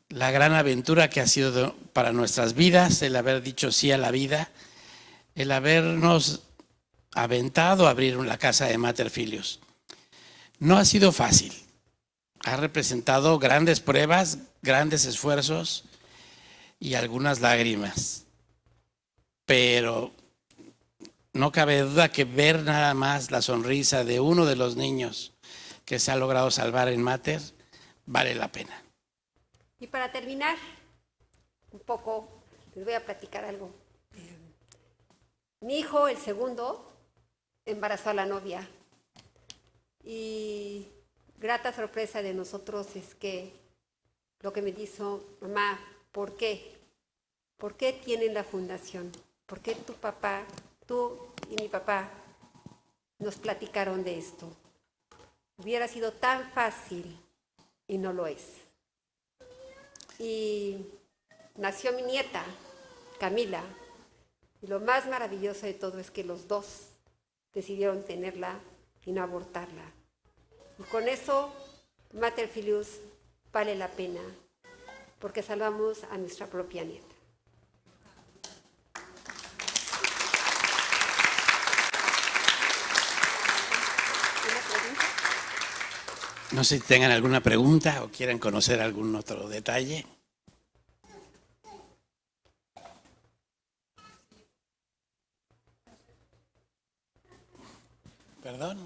la gran aventura que ha sido para nuestras vidas, el haber dicho sí a la vida, el habernos aventado a abrir la casa de Mater Filius. No ha sido fácil, ha representado grandes pruebas, grandes esfuerzos y algunas lágrimas, pero no cabe duda que ver nada más la sonrisa de uno de los niños que se ha logrado salvar en Mater vale la pena. Y para terminar, un poco, les voy a platicar algo. Mi hijo, el segundo, embarazó a la novia. Y grata sorpresa de nosotros es que lo que me dijo: mamá, ¿por qué? ¿Por qué tienen la fundación? ¿Por qué tu papá, tú y mi papá nos platicaron de esto? Hubiera sido tan fácil y no lo es. Y nació mi nieta, Camila, y lo más maravilloso de todo es que los dos decidieron tenerla y no abortarla. Y con eso, Mater Filius vale la pena, porque salvamos a nuestra propia nieta. No sé si tengan alguna pregunta o quieran conocer algún otro detalle. Perdón.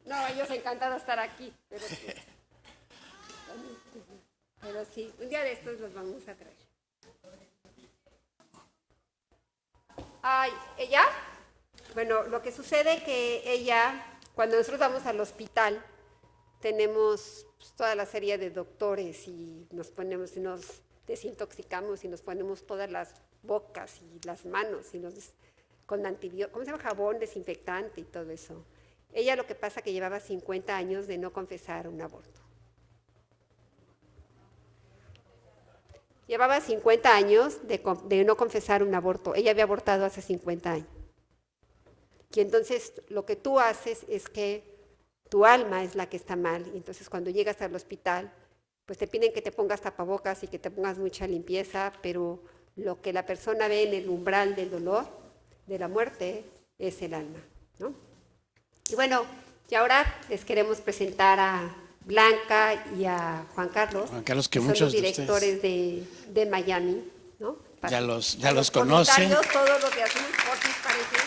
No, ellos encantados de estar aquí, pero sí, un día de estos los vamos a traer. Ay, ¿ella? Bueno, lo que sucede que ella, cuando nosotros vamos al hospital, tenemos pues, toda la serie de doctores y nos ponemos, y nos desintoxicamos y nos ponemos todas las bocas y las manos y con antibióticos, ¿cómo se llama? Jabón desinfectante y todo eso. Ella lo que pasa que llevaba 50 años de no confesar un aborto. Llevaba 50 años de no confesar un aborto. Ella había abortado hace 50 años. Y entonces lo que tú haces es que tu alma es la que está mal. Y entonces cuando llegas al hospital, pues te piden que te pongas tapabocas y que te pongas mucha limpieza, pero lo que la persona ve en el umbral del dolor, de la muerte, es el alma, ¿no? Y bueno, y ahora les queremos presentar a Blanca y a Juan Carlos. Juan Carlos, que son muchos los directores de Miami, ¿no? Ya los conocen. Todos los de Azul Fortis parecen.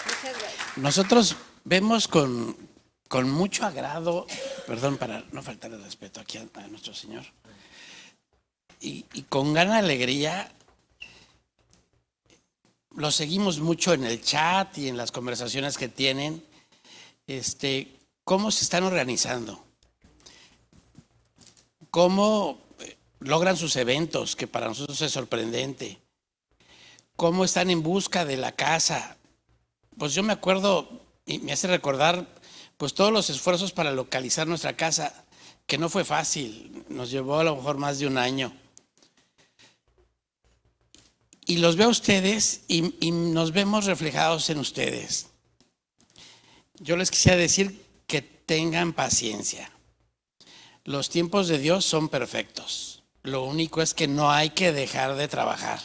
Muchas gracias. Nosotros vemos con mucho agrado, perdón, para no faltar el respeto aquí a nuestro Señor, y con gran alegría, lo seguimos mucho en el chat y en las conversaciones que tienen, cómo se están organizando, cómo logran sus eventos, que para nosotros es sorprendente, cómo están en busca de la casa. Pues yo me acuerdo y me hace recordar pues todos los esfuerzos para localizar nuestra casa, que no fue fácil, nos llevó a lo mejor más de un año. Y los veo a ustedes y nos vemos reflejados en ustedes. Yo les quisiera decir que tengan paciencia. Los tiempos de Dios son perfectos. Lo único es que no hay que dejar de trabajar.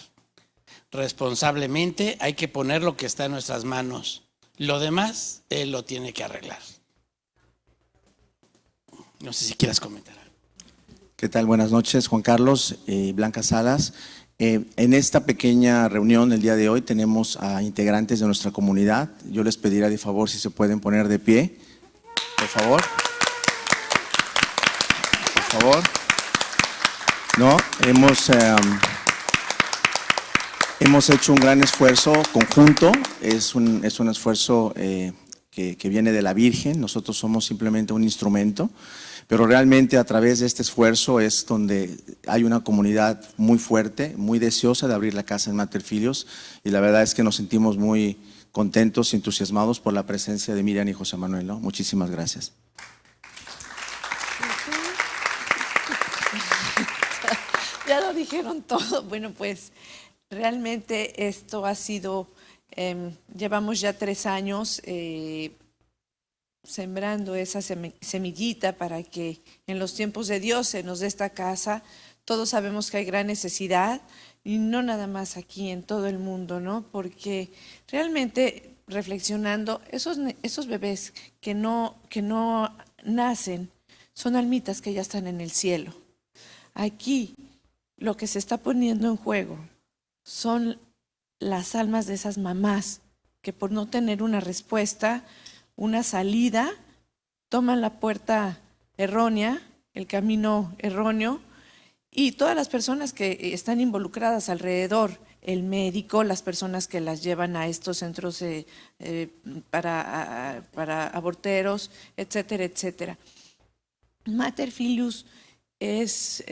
Responsablemente hay que poner lo que está en nuestras manos. Lo demás, Él lo tiene que arreglar. No sé si quieras comentar algo. ¿Qué tal? Buenas noches, Juan Carlos y Blanca Salas. En esta pequeña reunión el día de hoy tenemos a integrantes de nuestra comunidad. Yo les pediría de favor si se pueden poner de pie. Por favor. Por favor. No, hemos hecho un gran esfuerzo conjunto. Es un esfuerzo que viene de la Virgen. Nosotros somos simplemente un instrumento. Pero realmente a través de este esfuerzo es donde hay una comunidad muy fuerte, muy deseosa de abrir la casa en Mater Filius, y la verdad es que nos sentimos muy contentos y entusiasmados por la presencia de Miriam y José Manuel, ¿no? Muchísimas gracias. Ya lo dijeron todo. Bueno, pues realmente esto ha sido, llevamos ya 3 años sembrando esa semillita para que en los tiempos de Dios se nos dé esta casa. Todos sabemos que hay gran necesidad, y no nada más aquí, en todo el mundo, ¿no? Porque realmente, reflexionando, esos bebés que no nacen son almitas que ya están en el cielo. Aquí lo que se está poniendo en juego son las almas de esas mamás que por no tener una respuesta, una salida, toman la puerta errónea, el camino erróneo, y todas las personas que están involucradas alrededor, el médico, las personas que las llevan a estos centros para aborteros, etcétera, etcétera. Mater Filius es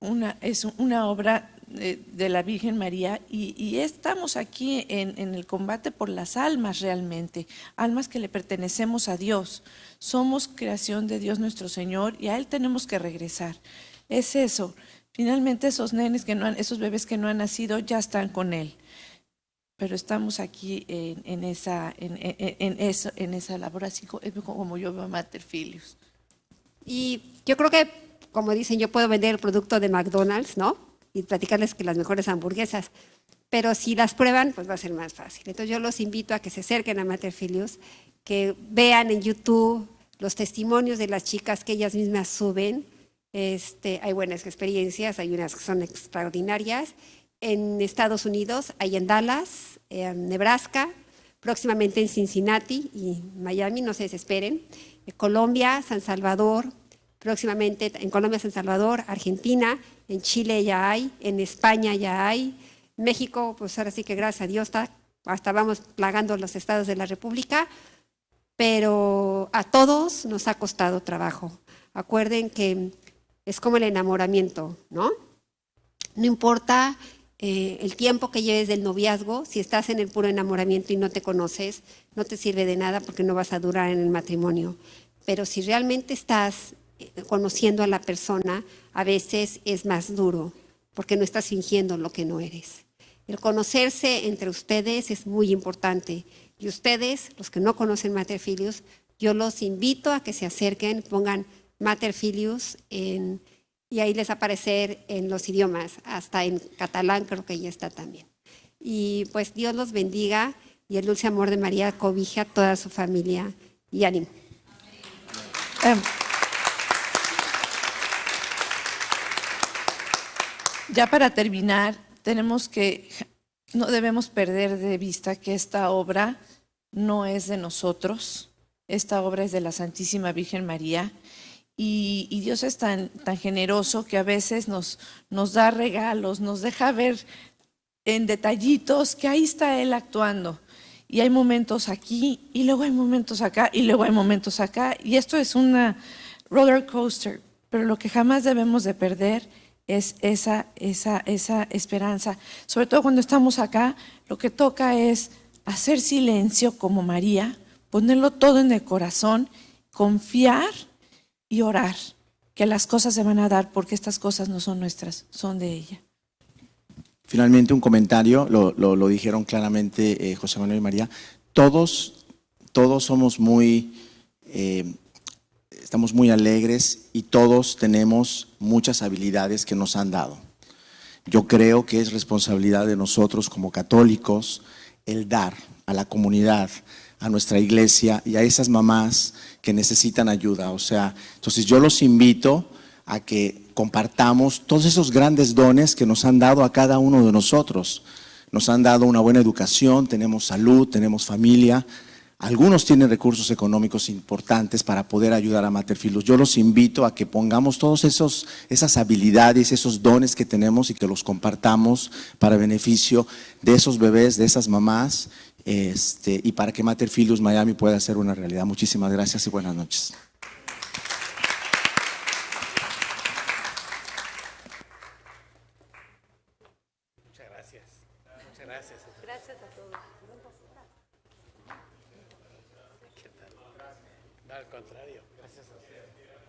una obra de la Virgen María, y estamos aquí en el combate por las almas realmente, almas que le pertenecemos a Dios. Somos creación de Dios nuestro Señor, y a Él tenemos que regresar. Es eso. Finalmente esos nenes esos bebés que no han nacido ya están con Él. Pero estamos aquí en esa labor, así como yo veo a Mater Filius. Y yo creo que, como dicen, yo puedo vender el producto de McDonald's, ¿no? Y platicarles que las mejores hamburguesas, pero si las prueban, pues va a ser más fácil. Entonces yo los invito a que se acerquen a Mater Filius, que vean en YouTube los testimonios de las chicas que ellas mismas suben. Hay buenas experiencias, hay unas que son extraordinarias. En Estados Unidos, hay en Dallas, Nebraska, próximamente en Cincinnati y Miami, no se desesperen. Colombia, San Salvador, próximamente en Colombia, San Salvador, Argentina, en Chile ya hay, en España ya hay, México, pues ahora sí que gracias a Dios hasta vamos plagando los estados de la República, pero a todos nos ha costado trabajo. Acuerden que es como el enamoramiento, ¿no? No importa el tiempo que lleves del noviazgo, si estás en el puro enamoramiento y no te conoces, no te sirve de nada porque no vas a durar en el matrimonio. Pero si realmente estás conociendo a la persona, a veces es más duro porque no estás fingiendo lo que no eres. El conocerse entre ustedes es muy importante. Y ustedes, los que no conocen Mater Filius, yo los invito a que se acerquen, pongan Mater Filius y ahí les va a aparecer en los idiomas, hasta en catalán creo que ya está también. Y pues Dios los bendiga y el dulce amor de María cobije a toda su familia y ánimo. Ya para terminar, no debemos perder de vista que esta obra no es de nosotros, esta obra es de la Santísima Virgen María. Y Dios es tan generoso que a veces nos da regalos, nos deja ver en detallitos que ahí está Él actuando. Y hay momentos aquí, y luego hay momentos acá, y luego hay momentos acá. Y esto es una roller coaster, pero lo que jamás debemos de perder es esa esperanza. Sobre todo cuando estamos acá, lo que toca es hacer silencio como María, ponerlo todo en el corazón, confiar y orar, que las cosas se van a dar porque estas cosas no son nuestras, son de ella. Finalmente un comentario, lo dijeron claramente José Manuel y María, todos somos estamos muy alegres y todos tenemos muchas habilidades que nos han dado. Yo creo que es responsabilidad de nosotros como católicos el dar a la comunidad, a nuestra iglesia y a esas mamás que necesitan ayuda. O sea, entonces yo los invito a que compartamos todos esos grandes dones que nos han dado a cada uno de nosotros. Nos han dado una buena educación, tenemos salud, tenemos familia. Algunos tienen recursos económicos importantes para poder ayudar a Mater Filius. Yo los invito a que pongamos todas esas habilidades, esos dones que tenemos y que los compartamos para beneficio de esos bebés, de esas mamás, y para que Mater Filius Miami pueda ser una realidad. Muchísimas gracias y buenas noches. Muchas gracias. Muchas gracias. Gracias a todos. ¿Qué tal? No, al contrario. Gracias a usted.